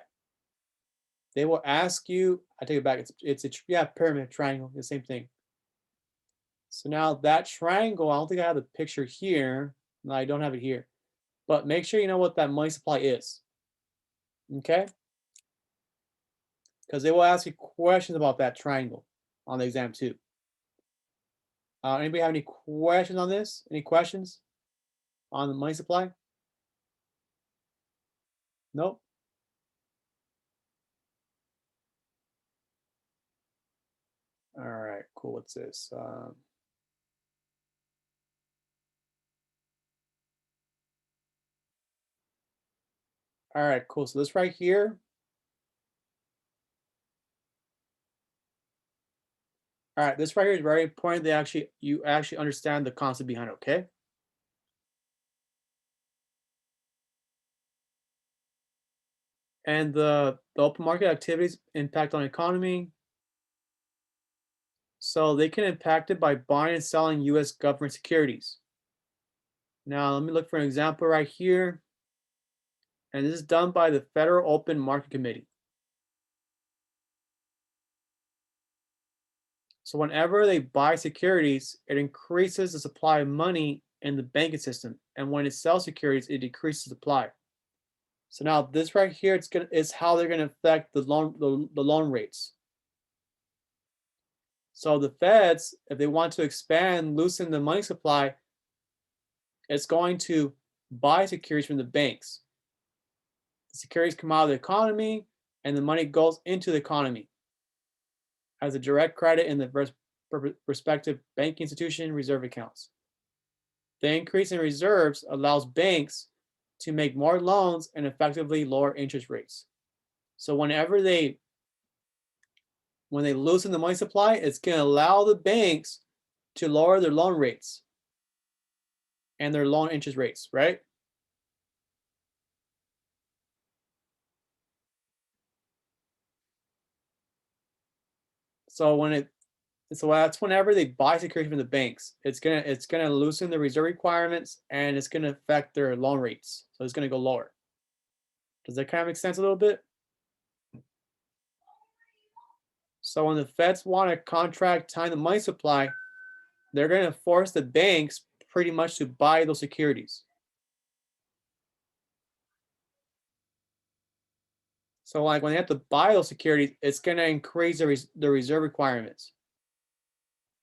They will ask you, I take it back, it's a pyramid, triangle, the same thing. So now that triangle, I don't think I have the picture here. No, I don't have it here. But make sure you know what that money supply is. Okay? Because they will ask you questions about that triangle on the exam too. Anybody have any questions on this? Any questions on the money supply? Nope. All right, cool. What's this? All right, cool. So this right here. All right, this right here is very important that you actually understand the concept behind it, okay? And the open market activities impact on economy. So they can impact it by buying and selling US government securities. Now, let me look for an example right here. And this is done by the Federal Open Market Committee. So whenever they buy securities, it increases the supply of money in the banking system. And when it sells securities, it decreases supply. So now this right here, is how they're gonna affect the loan rates. So the Feds, if they want to expand, loosen the money supply, it's going to buy securities from the banks. The securities come out of the economy and the money goes into the economy as a direct credit in the respective banking institution reserve accounts. The increase in reserves allows banks to make more loans and effectively lower interest rates. So when they loosen the money supply, it's going to allow the banks to lower their loan rates and their loan interest rates, right? So that's whenever they buy securities from the banks, it's gonna loosen the reserve requirements and it's gonna affect their loan rates. So it's gonna go lower. Does that kind of make sense a little bit? So when the feds want to contract time the money supply, they're gonna force the banks pretty much to buy those securities. So like when they have to buy those securities, it's gonna increase the reserve requirements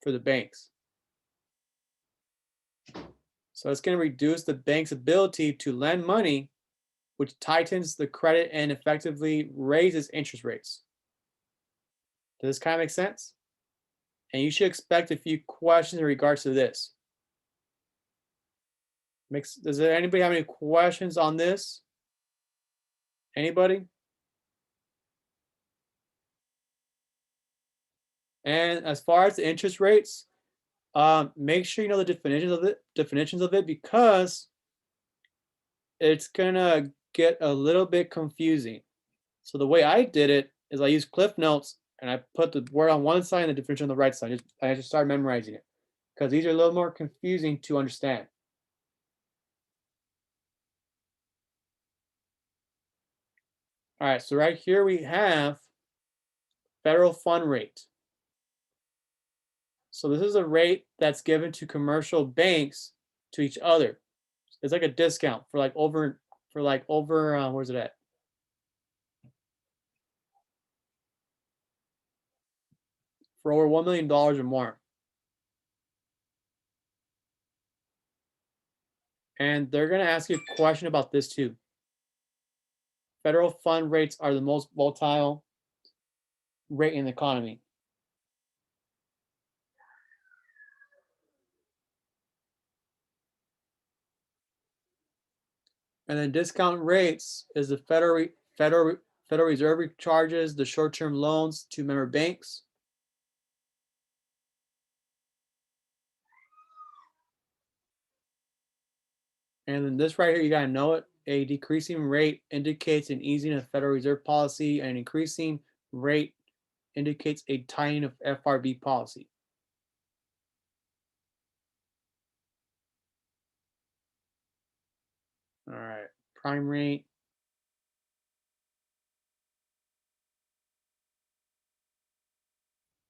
for the banks. So it's going to reduce the bank's ability to lend money, which tightens the credit and effectively raises interest rates. Does this kind of make sense? And you should expect a few questions in regards to this. Does anybody have any questions on this? Anybody? And as far as the interest rates, make sure you know the definitions of it because it's gonna get a little bit confusing. So the way I did it is I used Cliff Notes and I put the word on one side and the definition on the right side. I just started memorizing it because these are a little more confusing to understand. All right, so right here we have federal fund rate. So this is a rate that's given to commercial banks to each other. It's like a discount for over where's it at? For over $1 million or more. And they're going to ask you a question about this too. Federal fund rates are the most volatile rate in the economy. And then discount rates is the Federal Reserve charges the short-term loans to member banks. And then this right here, you gotta know it. A decreasing rate indicates an easing of Federal Reserve policy, and an increasing rate indicates a tightening of FRB policy. All right, prime rate.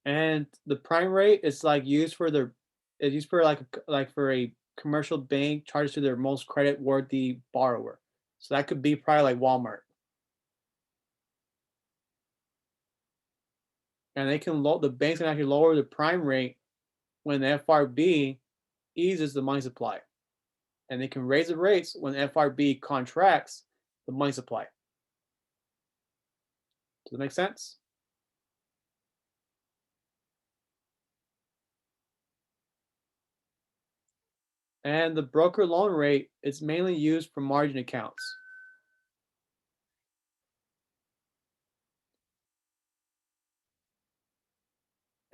And the prime rate is used for a commercial bank charges to their most credit worthy borrower. So that could be probably like Walmart. And the banks can actually lower the prime rate when the FRB eases the money supply. And they can raise the rates when the FRB contracts the money supply. Does that make sense? And the broker loan rate is mainly used for margin accounts.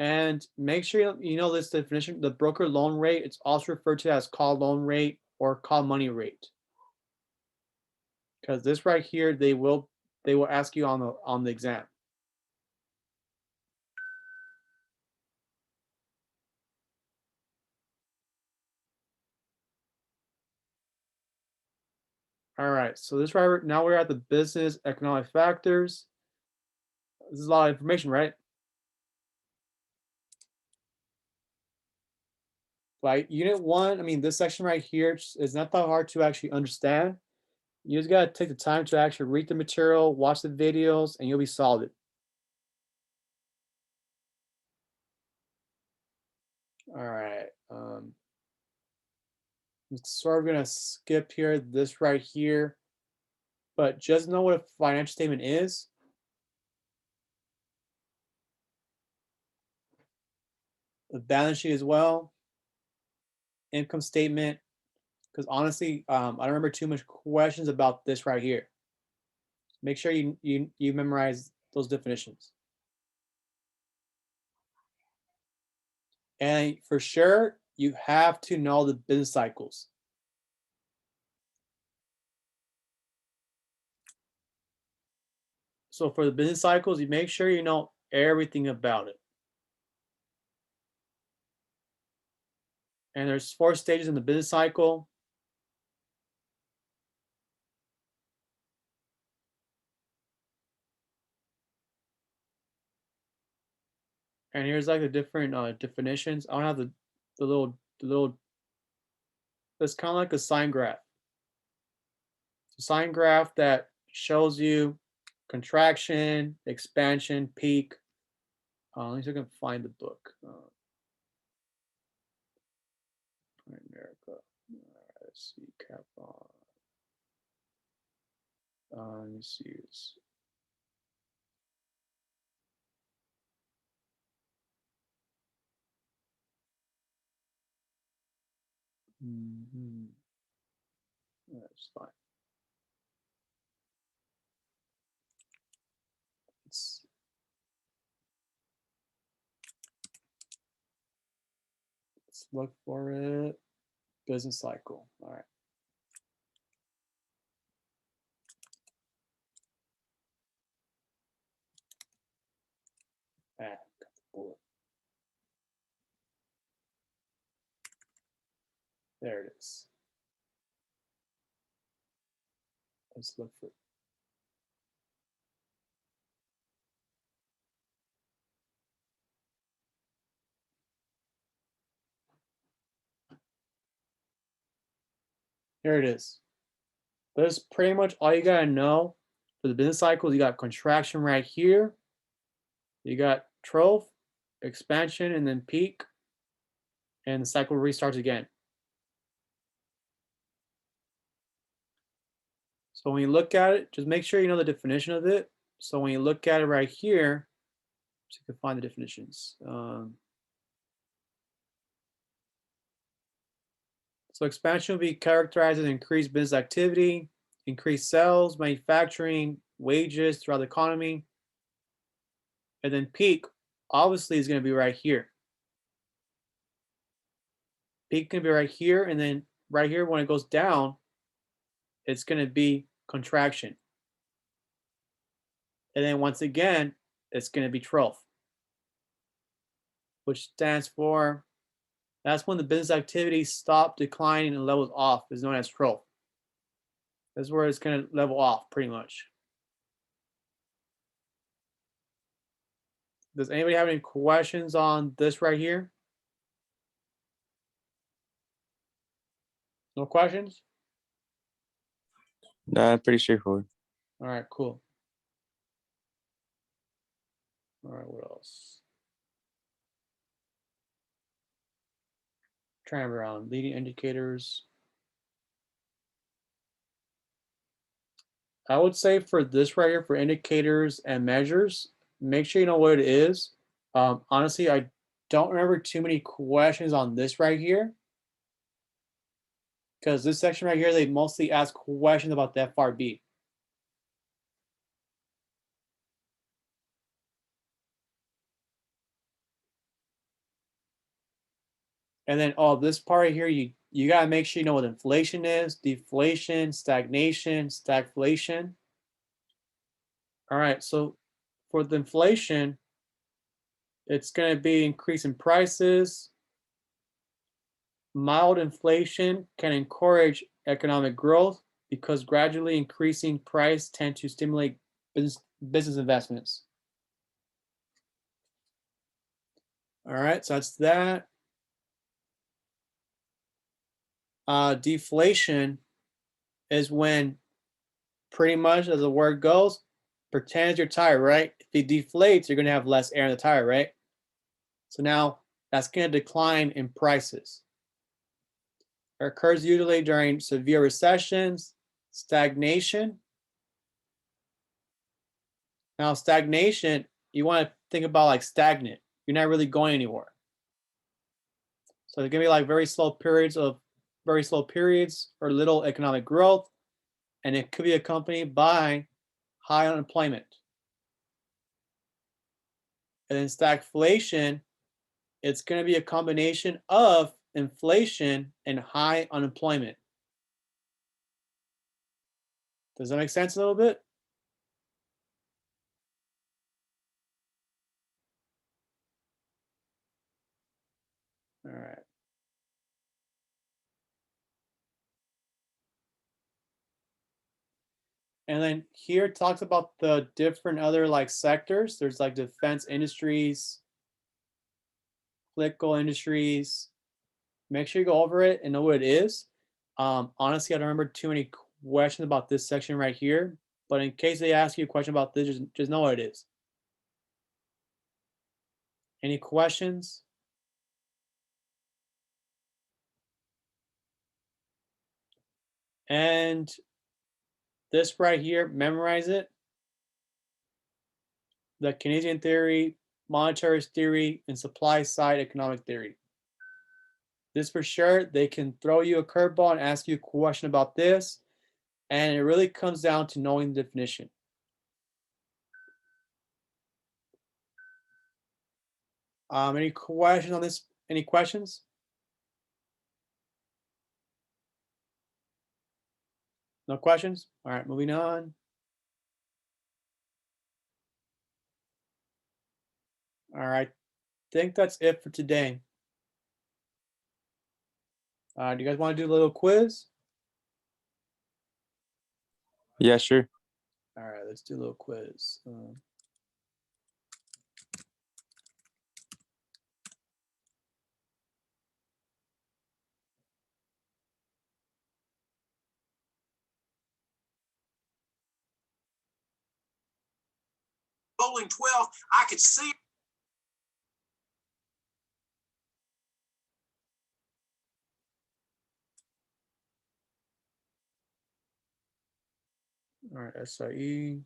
And make sure you know this definition. The broker loan rate, it's also referred to as call loan rate or call money rate. Because this right here, they will ask you on the exam. All right, so this right now we're at the business economic factors. This is a lot of information, right? Like unit 1, I mean, this section right here is not that hard to actually understand. You just gotta take the time to actually read the material, watch the videos, and you'll be solid. All right. I'm sort of gonna skip here, this right here. but just know what a financial statement is. The balance sheet as well, income statement. Because honestly, I don't remember too much questions about this right here. Make sure you memorize those definitions. And for sure, you have to know the business cycles. So for the business cycles, you make sure you know everything about it. And there's 4 stages in the business cycle. And here's like the different definitions. I don't have the little. It's kind of like a sign graph. It's a sign graph that shows you contraction, expansion, peak. Let me see if I can find the book. America. Let's see, cap on. Let me see. That's fine. Let's look for it. Business cycle. All right. Got the bullet. There it is. Let's look for it. Here it is. That's pretty much all you gotta know for the business cycles. You got contraction right here. You got trough, expansion, and then peak. And the cycle restarts again. So when you look at it, just make sure you know the definition of it. So when you look at it right here, so you can find the definitions. So expansion will be characterized as increased business activity, increased sales, manufacturing, wages throughout the economy. And then peak, obviously, is going to be right here. Peak can be right here, and then right here, when it goes down, it's going to be contraction. And then once again, it's going to be trough, which stands for, that's when the business activity stops declining and levels off, is known as trough. That's where it's going to level off pretty much. Does anybody have any questions on this right here? No questions? Nah, pretty straightforward. All right, cool. All right, what else? Trying around leading indicators. I would say for this right here, for indicators and measures, make sure you know what it is. Honestly, I don't remember too many questions on this right here. Because this section right here, they mostly ask questions about the FRB. And then, this part right here, you got to make sure you know what inflation is, deflation, stagnation, stagflation. All right, so for the inflation, it's going to be increase in prices. Mild inflation can encourage economic growth because gradually increasing price tend to stimulate business investments. All right, so that's that. Deflation is when, pretty much as the word goes, pretend your tire, right? If it deflates, you're going to have less air in the tire, right? So now that's going to decline in prices. It occurs usually during severe recessions, stagnation, Now, stagnation, you want to think about like stagnant. You're not really going anywhere. So there's gonna be like very slow periods or little economic growth, and it could be accompanied by high unemployment. And then stagflation, it's going to be a combination of inflation and high unemployment. Does that make sense a little bit? All right. And then here it talks about the different other like sectors. There's like defense industries, political industries. Make sure you go over it and know what it is. Honestly, I don't remember too many questions about this section right here, but in case they ask you a question about this, just know what it is. Any questions? And this right here, memorize it. The Keynesian theory, monetarist theory, and supply side economic theory. This for sure, they can throw you a curveball and ask you a question about this. And it really comes down to knowing the definition. Any questions on this? Any questions? No questions? All right, moving on. All right, think that's it for today. Do you guys want to do a little quiz? Yeah, sure. All right, let's do a little quiz. Bowling 12, I could see. All right, SIE.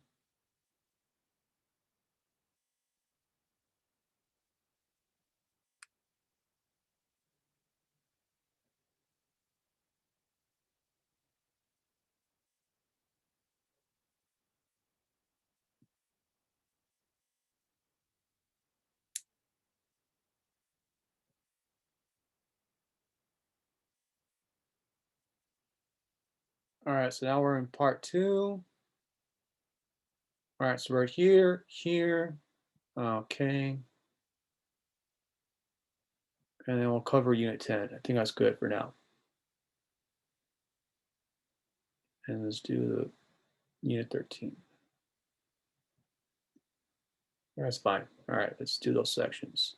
All right, so now we're in part 2. All right, so we're here. Okay. And then we'll cover unit 10. I think that's good for now. And let's do the unit 13. That's fine. All right, let's do those sections.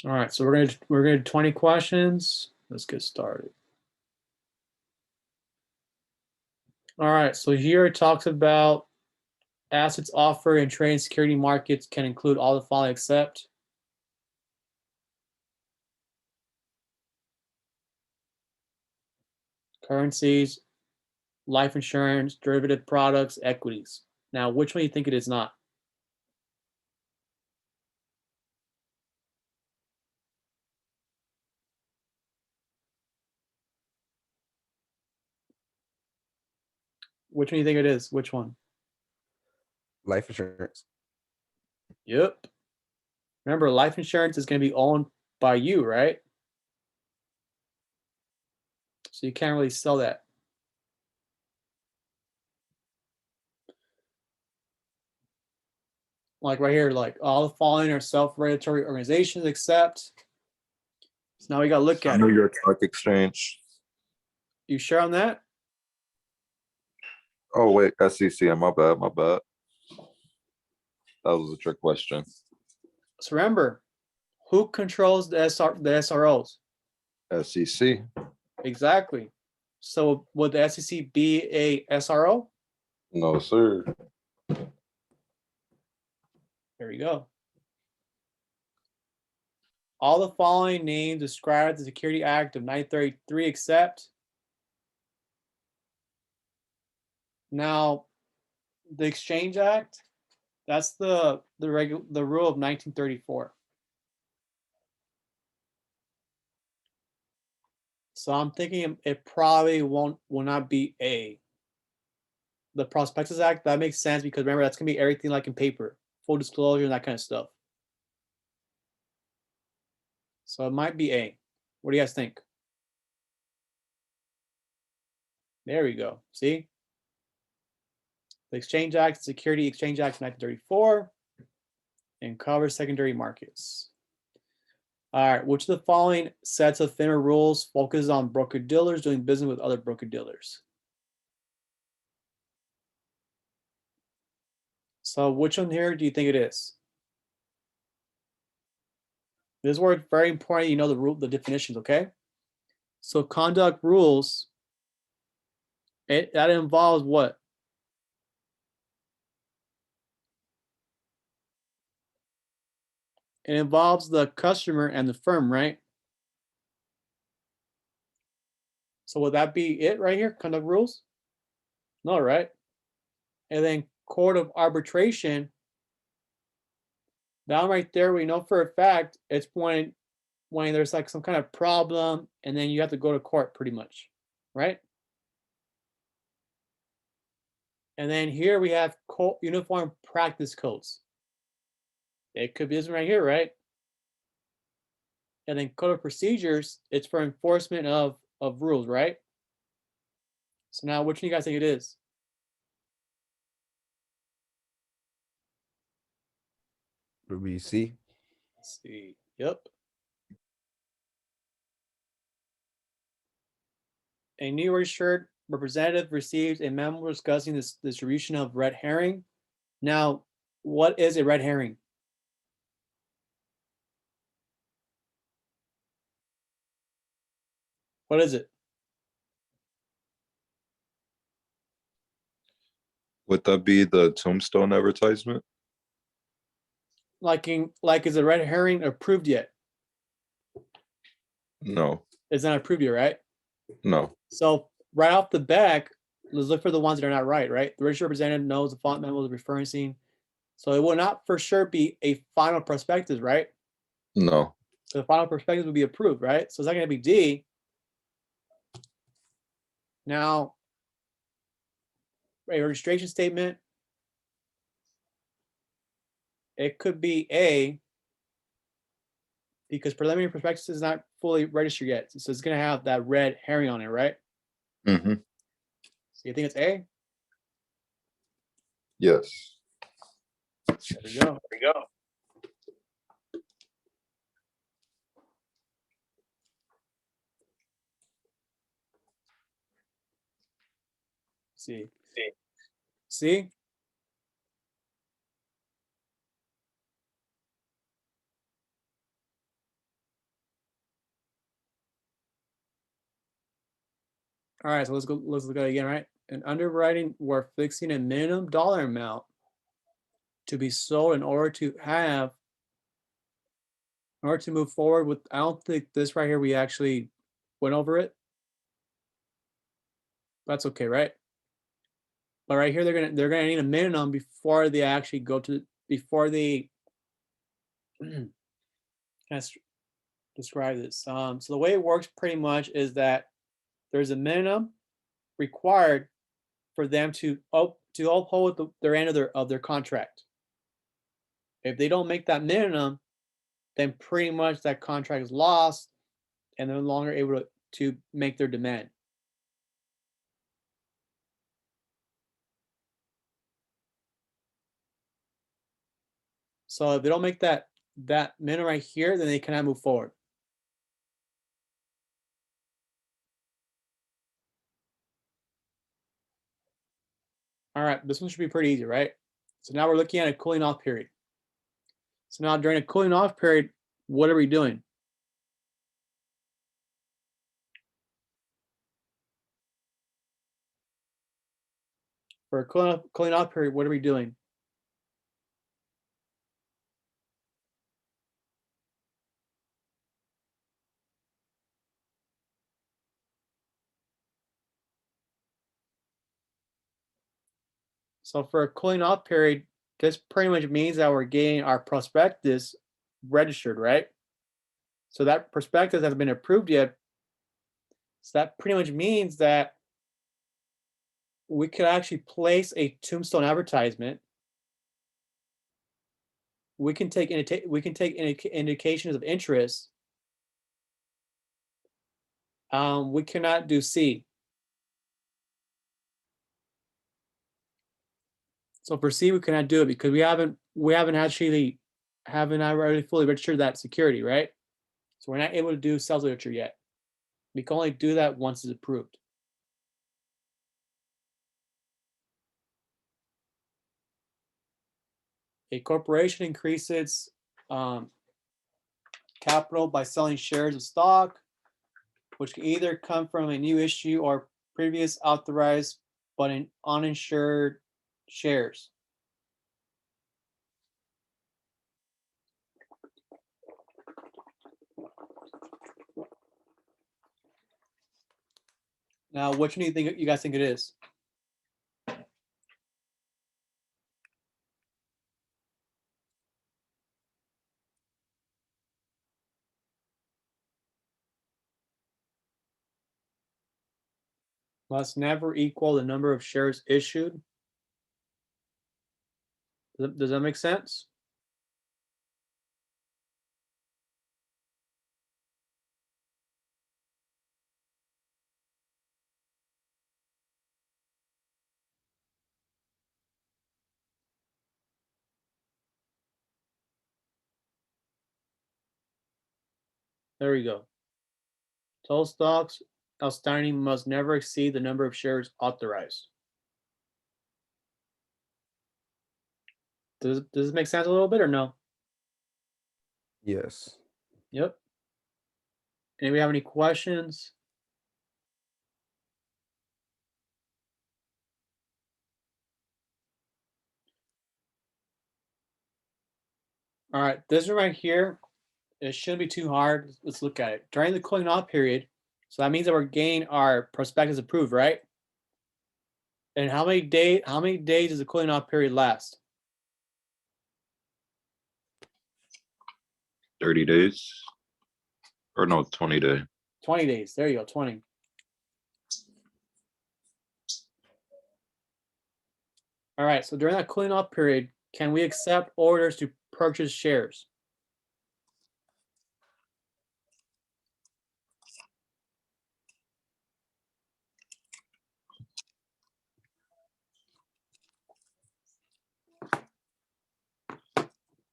All right, so we're gonna do 20 questions. Let's get started. All right, so here it talks about assets offered in trade and security markets can include all the following except currencies, life insurance, derivative products, equities. Now, which one do you think it is not? Which one do you think it is? Which one? Life insurance. Yep. Remember, life insurance is going to be owned by you, right? So you can't really sell that. Like right here, like all the following are self-regulatory organizations except. So now we got to look at New it. York Stock Exchange. You sure on that? Oh wait, SEC. My bad. My bad. That was a trick question. So remember, who controls the SROs? SEC. Exactly. So would the SEC be a SRO? No, sir. There we go. All the following names describe the Security Act of 1933 except. Now, the Exchange Act, that's the rule of 1934. So I'm thinking it probably will not be A. The Prospectus Act, that makes sense because remember that's gonna be everything like in paper, full disclosure and that kind of stuff. So it might be A. What do you guys think? There we go. See? The Exchange Act, Security Exchange Act 1934, and covers secondary markets. All right, which of the following sets of FINRA rules focuses on broker-dealers doing business with other broker-dealers? So which one here do you think it is? This is where it's very important you know the definitions, okay? So conduct rules, that involves what? It involves the customer and the firm, right? So would that be it right here, conduct rules? No, right? And then court of arbitration, that one right there, we know for a fact it's when there's like some kind of problem and then you have to go to court pretty much, right? And then here we have uniform practice codes. It could be this one right here, right? And then code of procedures, it's for enforcement of rules, right? So now which one do you guys think it is? Would be C. Let's see. Yep. A new registered representative receives a memo discussing this distribution of red herring. Now, what is a red herring? What is it? Would that be the Tombstone advertisement? Like is a red herring approved yet? No, It's not approved yet, right? no. So right off the back, let's look for the ones that are not right, right? The registered representative knows the font memo is referencing. So it will not for sure be a final prospectus, right? No. So the final prospectus will be approved, right? So it's not going to be D. Now, a registration statement, it could be A because preliminary prospectus is not fully registered yet. So it's going to have that red herring on it, right? Mm-hmm. So you think it's A? Yes. There we go. There you go. See. See. See? All right, so let's look at it again, right? In underwriting, we're fixing a minimum dollar amount to be sold in order to move forward with. I don't think this right here we actually went over it. That's okay, right? But right here they're gonna need a minimum before they actually go to before they can I describe this. So the way it works pretty much is that there's a minimum required for them to uphold their end of their contract. If they don't make that minimum, then pretty much that contract is lost and they're no longer able to make their demand. So if they don't make that minimum right here, then they cannot move forward. All right, this one should be pretty easy, right? So now we're looking at a cooling off period. So now during a cooling off period, what are we doing? For a cooling off period, what are we doing? So for a cooling off period, this pretty much means that we're getting our prospectus registered, right? So that prospectus hasn't been approved yet. So that pretty much means that we could actually place a tombstone advertisement. We can take indications of interest. We cannot do C. So for C, we cannot do it because we haven't really fully registered that security, right? So we're not able to do sales literature yet. We can only do that once it's approved. A corporation increases capital by selling shares of stock, which can either come from a new issue or previous authorized but uninsured shares. Now, which one do you guys think it is? Must never equal the number of shares issued. Does that make sense? There we go. Total stocks outstanding must never exceed the number of shares authorized. Does this make sense a little bit or no? Yes. Yep. Anybody have any questions? All right, this one right here, it shouldn't be too hard. Let's look at it. During the cooling off period, so that means that we're getting our prospectus approved, right? And how many days does the cooling off period last? 30 days. Or no, 20 days. 20 days. There you go, 20. All right, so during that cooling off period, can we accept orders to purchase shares?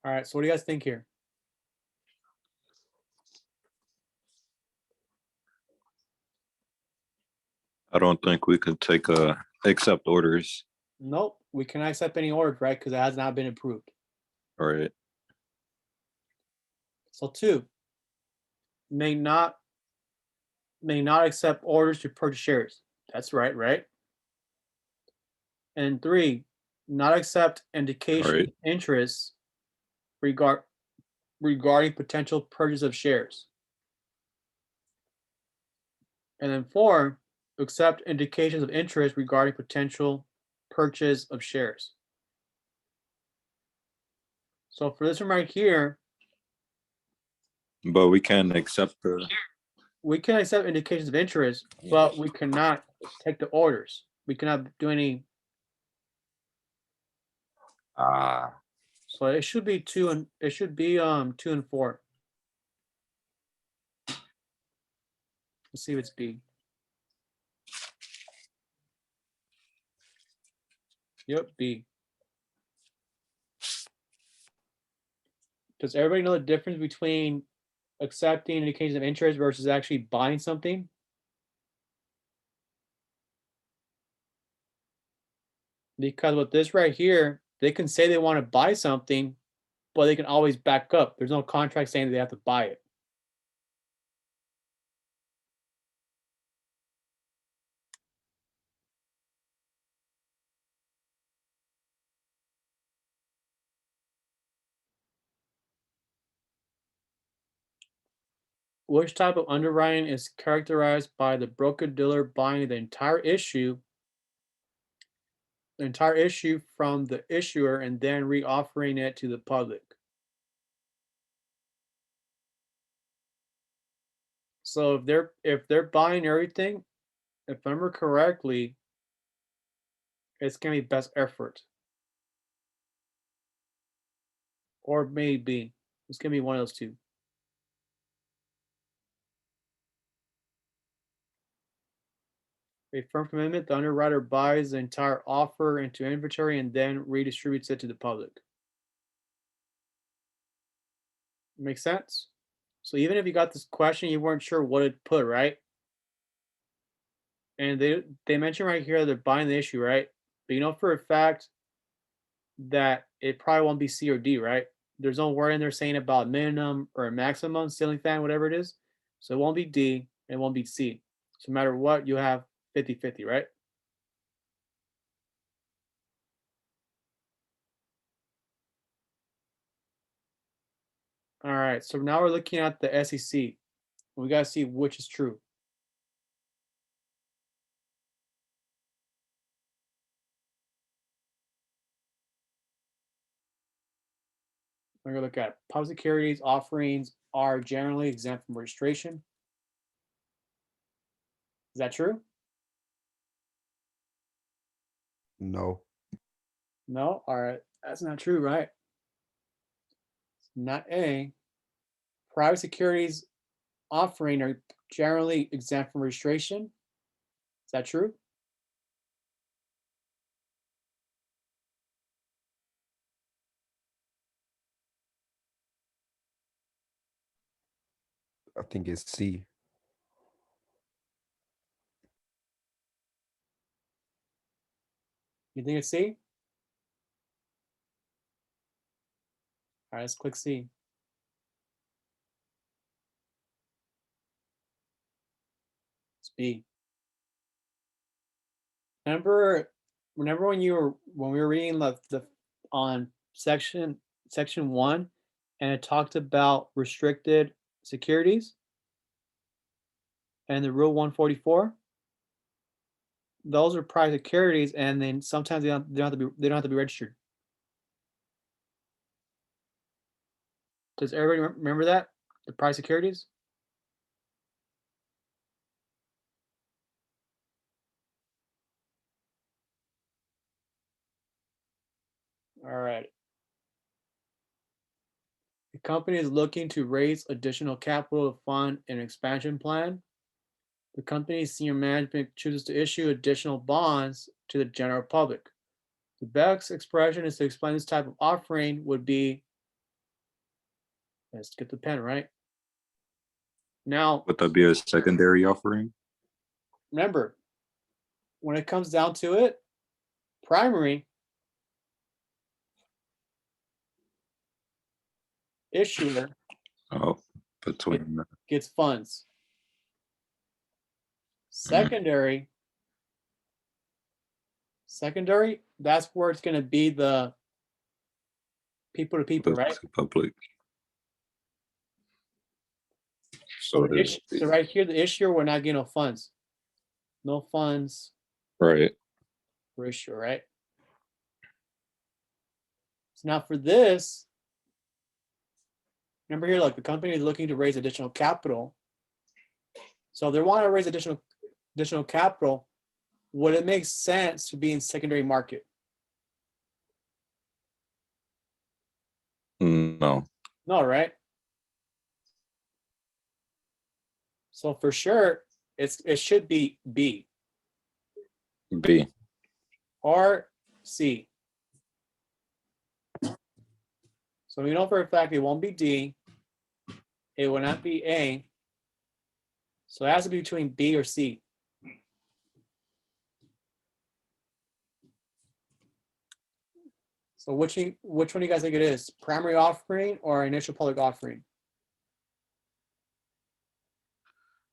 All right, so what do you guys think here? I don't think we could take accept orders. Nope, we cannot accept any orders, right? Because it has not been approved. All right. So 2, may not accept orders to purchase shares. That's right, right? And 3, not accept indication of Right. interest regarding potential purchase of shares. And then 4, accept indications of interest regarding potential purchase of shares. So for this one right here, But we can accept the. we can accept indications of interest, but we cannot take the orders. We cannot do any. So it should be 2 and 2 and 4. Let's see if it's B. Yep, B. Does everybody know the difference between accepting indications of interest versus actually buying something? Because with this right here, they can say they want to buy something, but they can always back up. There's no contract saying that they have to buy it. Which type of underwriting is characterized by the broker-dealer buying the entire issue the entire issue from the issuer and then re-offering it to the public. So if they're buying everything, if I remember correctly, it's gonna be best effort. Or maybe it's gonna be one of those two. A firm commitment, the underwriter buys the entire offer into inventory and then redistributes it to the public. Make sense? So even if you got this question, you weren't sure what to put, right? And they mention right here they're buying the issue, right? But you know for a fact that it probably won't be C or D, right? There's no word in there saying about minimum or maximum ceiling fan, whatever it is. So it won't be D, it won't be C. So no matter what, you have 50-50, right? All right, so now we're looking at the SEC. We gotta see which is true. We're gonna look at public securities offerings are generally exempt from registration. Is that true? No. No? All right, that's not true, right? Not A. Private securities offering are generally exempt from registration. Is that true? I think it's C. You think it's C? All right, let's click C. It's B. Remember when we were reading the on section 1 and it talked about restricted securities and the rule 144? Those are private securities and then sometimes they don't have to be registered. Does everybody remember that? The private securities? All right. The company is looking to raise additional capital to fund an expansion plan. The company's senior management chooses to issue additional bonds to the general public. The best expression is to explain this type of offering would be, let's get the pen, right? Now, Would that be a secondary offering? remember, when it comes down to it, primary issuer Oh, between that. gets funds. Secondary, that's where it's going to be the people to people, right? the public. So it is So right here, the issuer, we're not getting no funds. No funds right. for issuer, right? So now for this, remember here, like the company is looking to raise additional capital. So if they want to raise additional capital, would it make sense to be in secondary market? No. No, right? So for sure, it should be B B. or C. So we know for a fact it won't be D. It will not be A. So it has to be between B or C. So which one do you guys think it is? Primary offering or initial public offering?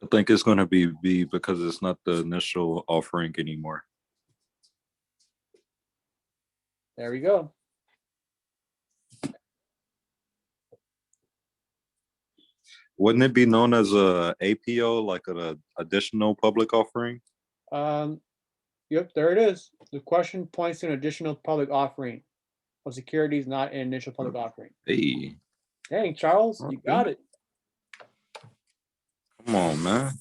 I think it's going to be B because it's not the initial offering anymore. There we go. Wouldn't it be known as a APO, like an additional public offering? Yep, there it is. The question points to an additional public offering of securities, not an initial public offering. Hey, Dang, Charles, you Okay. got it. come on, man.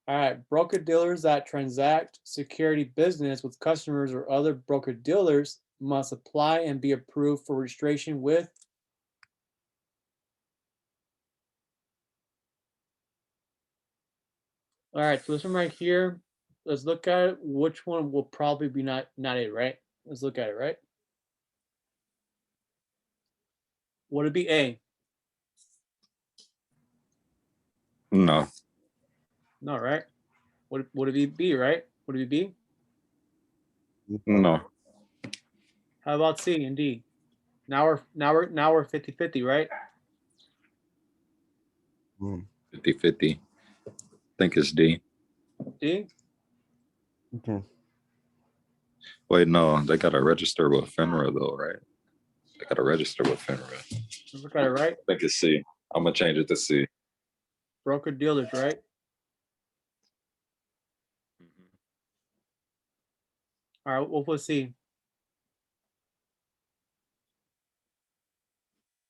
All right, broker dealers that transact security business with customers or other broker dealers must apply and be approved for registration with. All right, so this one right here, let's look at it. Which one will probably be not it, right? Let's look at it, right? Would it be A? No, No, right? Would it be B, right? Would it be B? no. How about C and D? Now we're 50-50, right? 50-50. I think it's D. D? Okay. Wait, no, they gotta register with FINRA though, right? They gotta register with FINRA. Let's look at it, right? I think it's C. I'm gonna change it to C. Broker dealers, right? All right, we'll put C.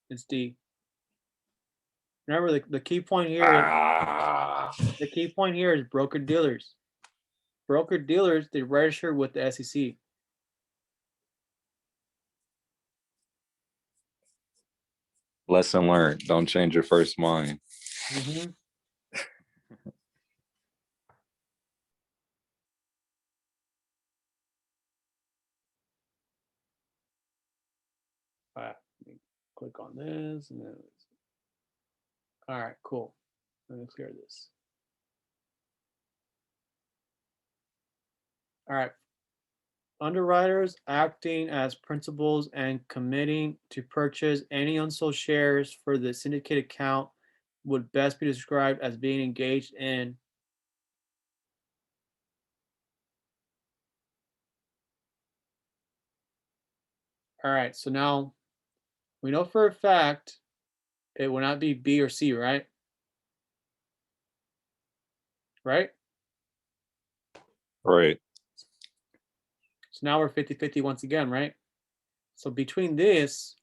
It's D. Remember the key point here. Ah, The key point here is broker dealers. Broker dealers, they register with the SEC. lesson learned. Don't change your first mind. Mhm. All right, let me click on this and then. All right, cool. Let me clear this. All right. Underwriters acting as principals and committing to purchase any unsold shares for the syndicated account would best be described as being engaged in. All right, so now we know for a fact it will not be B or C, right? Right? Right. So now we're 50-50 once again, right? So between this,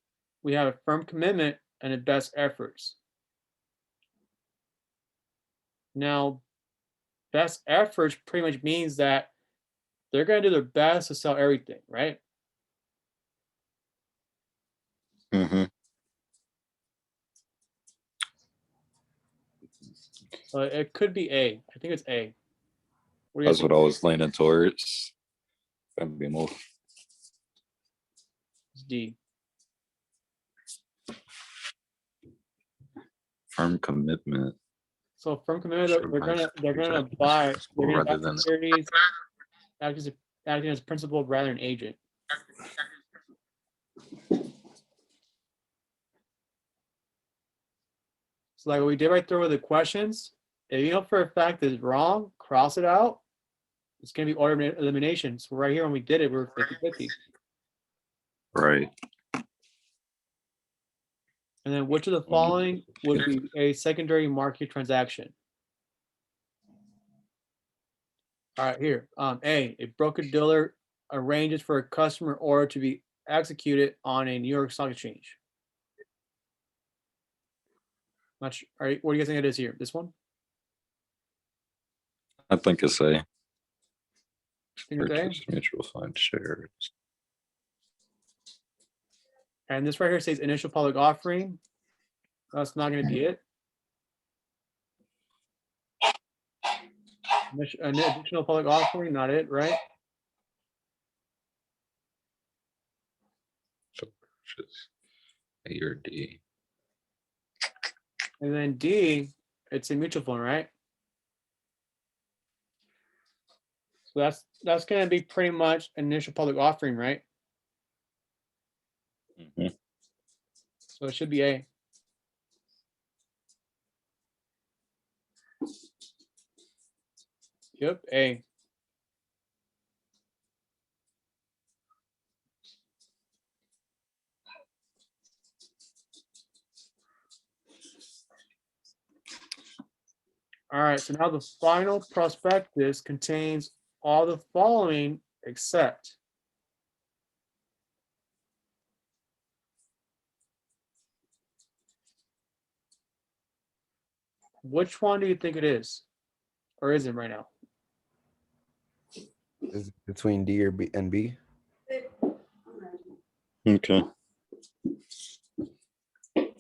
we have a firm commitment and a best efforts. Now, best efforts pretty much means that they're going to do their best to sell everything, right? Mm-hmm. So it could be A. I think it's A. What do you That's guys what think? I was leaning towards. Gonna be more. It's D. Firm commitment. So firm commitment, Sure, they're price gonna exactly buy. responsible They're gonna rather buy than- securities, acting as principal rather than agent. So like what we did right there with the questions, if you know for a fact that it's wrong, cross it out. It's gonna be order elimination. So right here when we did it, we were 50-50. Right. And then which of the following would be a secondary market transaction? All right, here. A broker dealer arranges for a customer order to be executed on a New York Stock Exchange. Not sure. All right, what do you guys think it is here? This one? I think it's A. Think it's A? Purchase mutual fund shares. And this right here says initial public offering. That's not going to be it. An additional public offering, not it, right? So purchase A or D. And then D, it's a mutual fund, right? So that's going to be pretty much initial public offering, right? Mhm. So it should be A. Yep, A. All right, so now the final prospectus contains all the following except. Which one do you think it is? Or isn't right now? Is it between D or B and B? Okay. I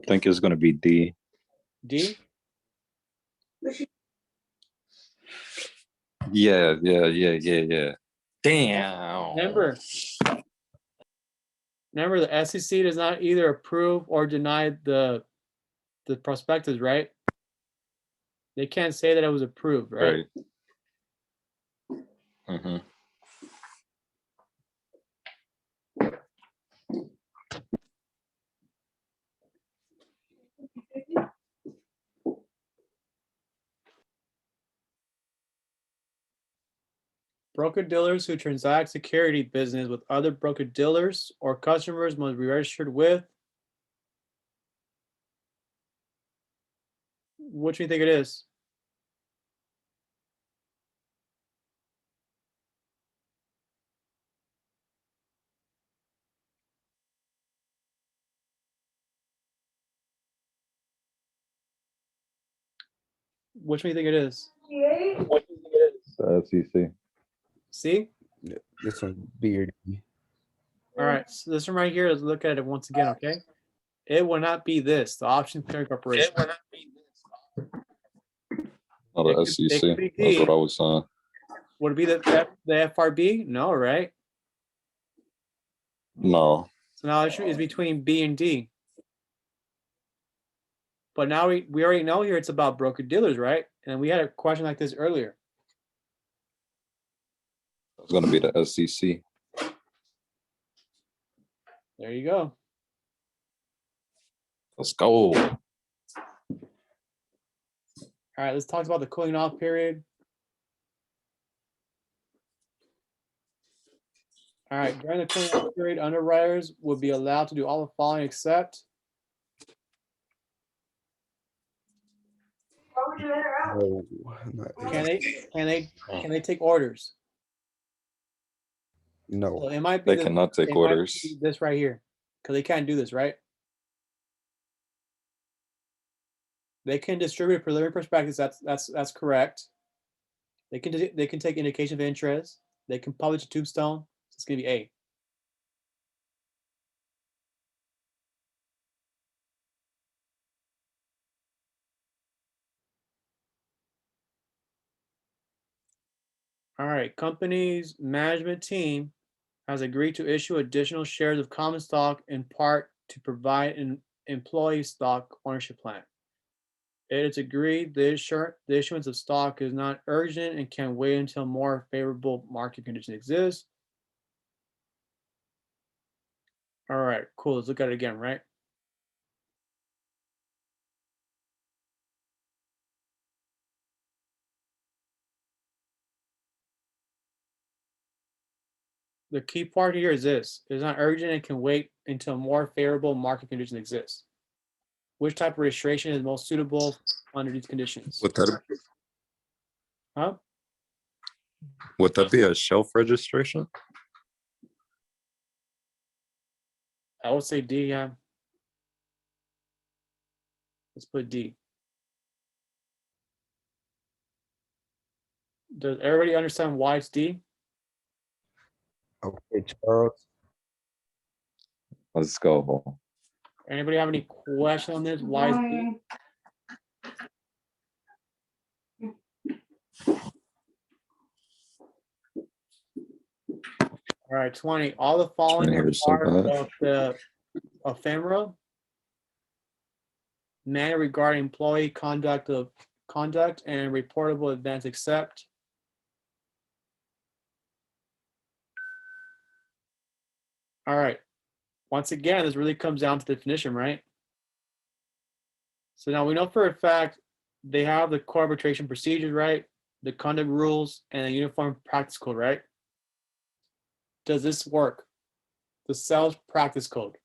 think it's gonna be D. D? Yeah. Damn. Remember the SEC does not either approve or deny the prospectus, right? They can't say that it was approved, right? Right. Mm-hmm. Broker-dealers who transact security business with other broker-dealers or customers must be registered with. Which do you think it is? Which one do you think it is? The SEC. See? Yeah, this one B or D. All right, so this one right here, let's look at it once again, okay? It will not be this, the option clearing corporation. Not It the could- it SEC. could be That's D. what I was saying. Would it be the FRB? No, right? No. So now the issue is between B and D. But now we already know here it's about broker dealers, right? And we had a question like this earlier. It's gonna be the SEC. There you go. Let's go. All right, let's talk about the cooling off period. All right, during the cooling off period, underwriters would be allowed to do all the following except. Oh, not Can they take orders? no. So it might be They cannot take it might orders. be this right here, because they can't do this, right? They can distribute preliminary prospectus. That's correct. They can take indication of interest. They can publish a tombstone. So it's gonna be A. All right, company's management team has agreed to issue additional shares of common stock in part to provide an employee stock ownership plan. It is agreed the issuance of stock is not urgent and can wait until more favorable market conditions exist. All right, cool. Let's look at it again, right? The key part here is this. It's not urgent and can wait until more favorable market conditions exist. Which type of registration is most suitable under these conditions? Huh? Would that be a shelf registration? I would say D, yeah. Let's put D. Does everybody understand why it's D? Okay, Charles. Let's go. Anybody have any question on this? Why it's D? All right, 20. All the following are Here's so part bad. of the ephemera. Matter regarding employee conduct and reportable events except. All right. Once again, this really comes down to definition, right? So now we know for a fact they have the core arbitration procedures, right? The conduct rules and the uniform practice code, right? Does this work? The sales practice code.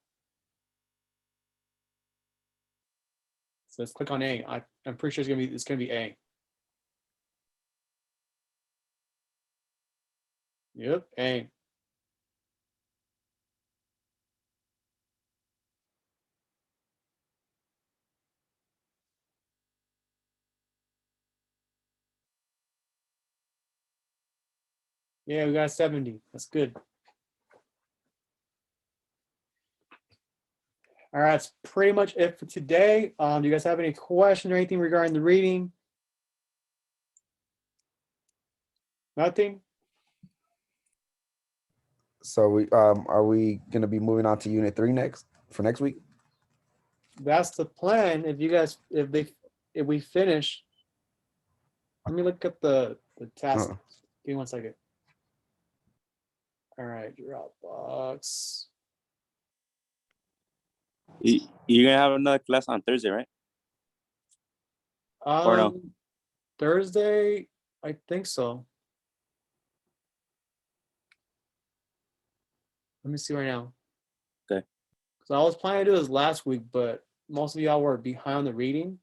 So let's click on A. I'm pretty sure it's gonna be A. Yep, A. Yeah, we got 70. That's good. All right, that's pretty much it for today. Do you guys have any questions or anything regarding the reading? Nothing? So are we gonna be moving on to unit 3 next for next week? That's the plan. If you guys, if we finish, let me look at the task. Uh, Give me 1 second. All right, Dropbox. You're gonna have another class on Thursday, right? Or no? Thursday, I think so. Let me see right now. Okay. Because I was planning to do this last week, but most of y'all were behind the reading.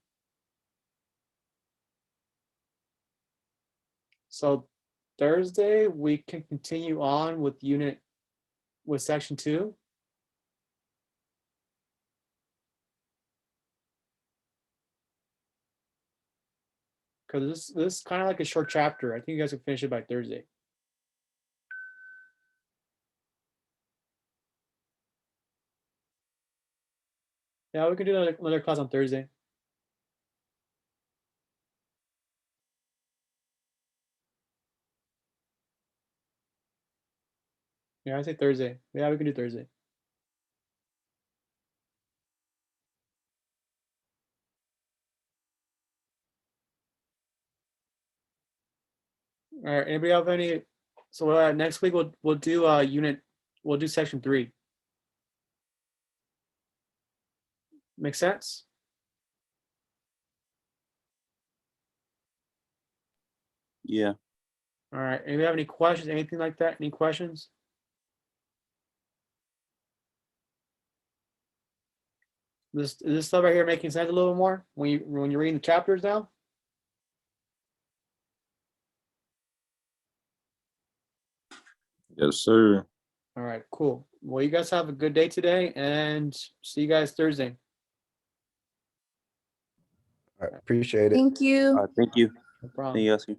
So Thursday, we can continue on with section 2. Because this is kind of like a short chapter. I think you guys can finish it by Thursday. Yeah, we can do another class on Thursday. Yeah, I say Thursday. Yeah, we can do Thursday. All right. Anybody have any? So next week we'll do we'll do section 3. Make sense? Yeah. All right. Anybody have any questions? Anything like that? Any questions? Is this stuff right here making sense a little more when you're reading the chapters now? Yes, sir. All right, cool. Well, you guys have a good day today, and see you guys Thursday. I appreciate it. Thank you. Thank you. No problem. Thank you, Oscar.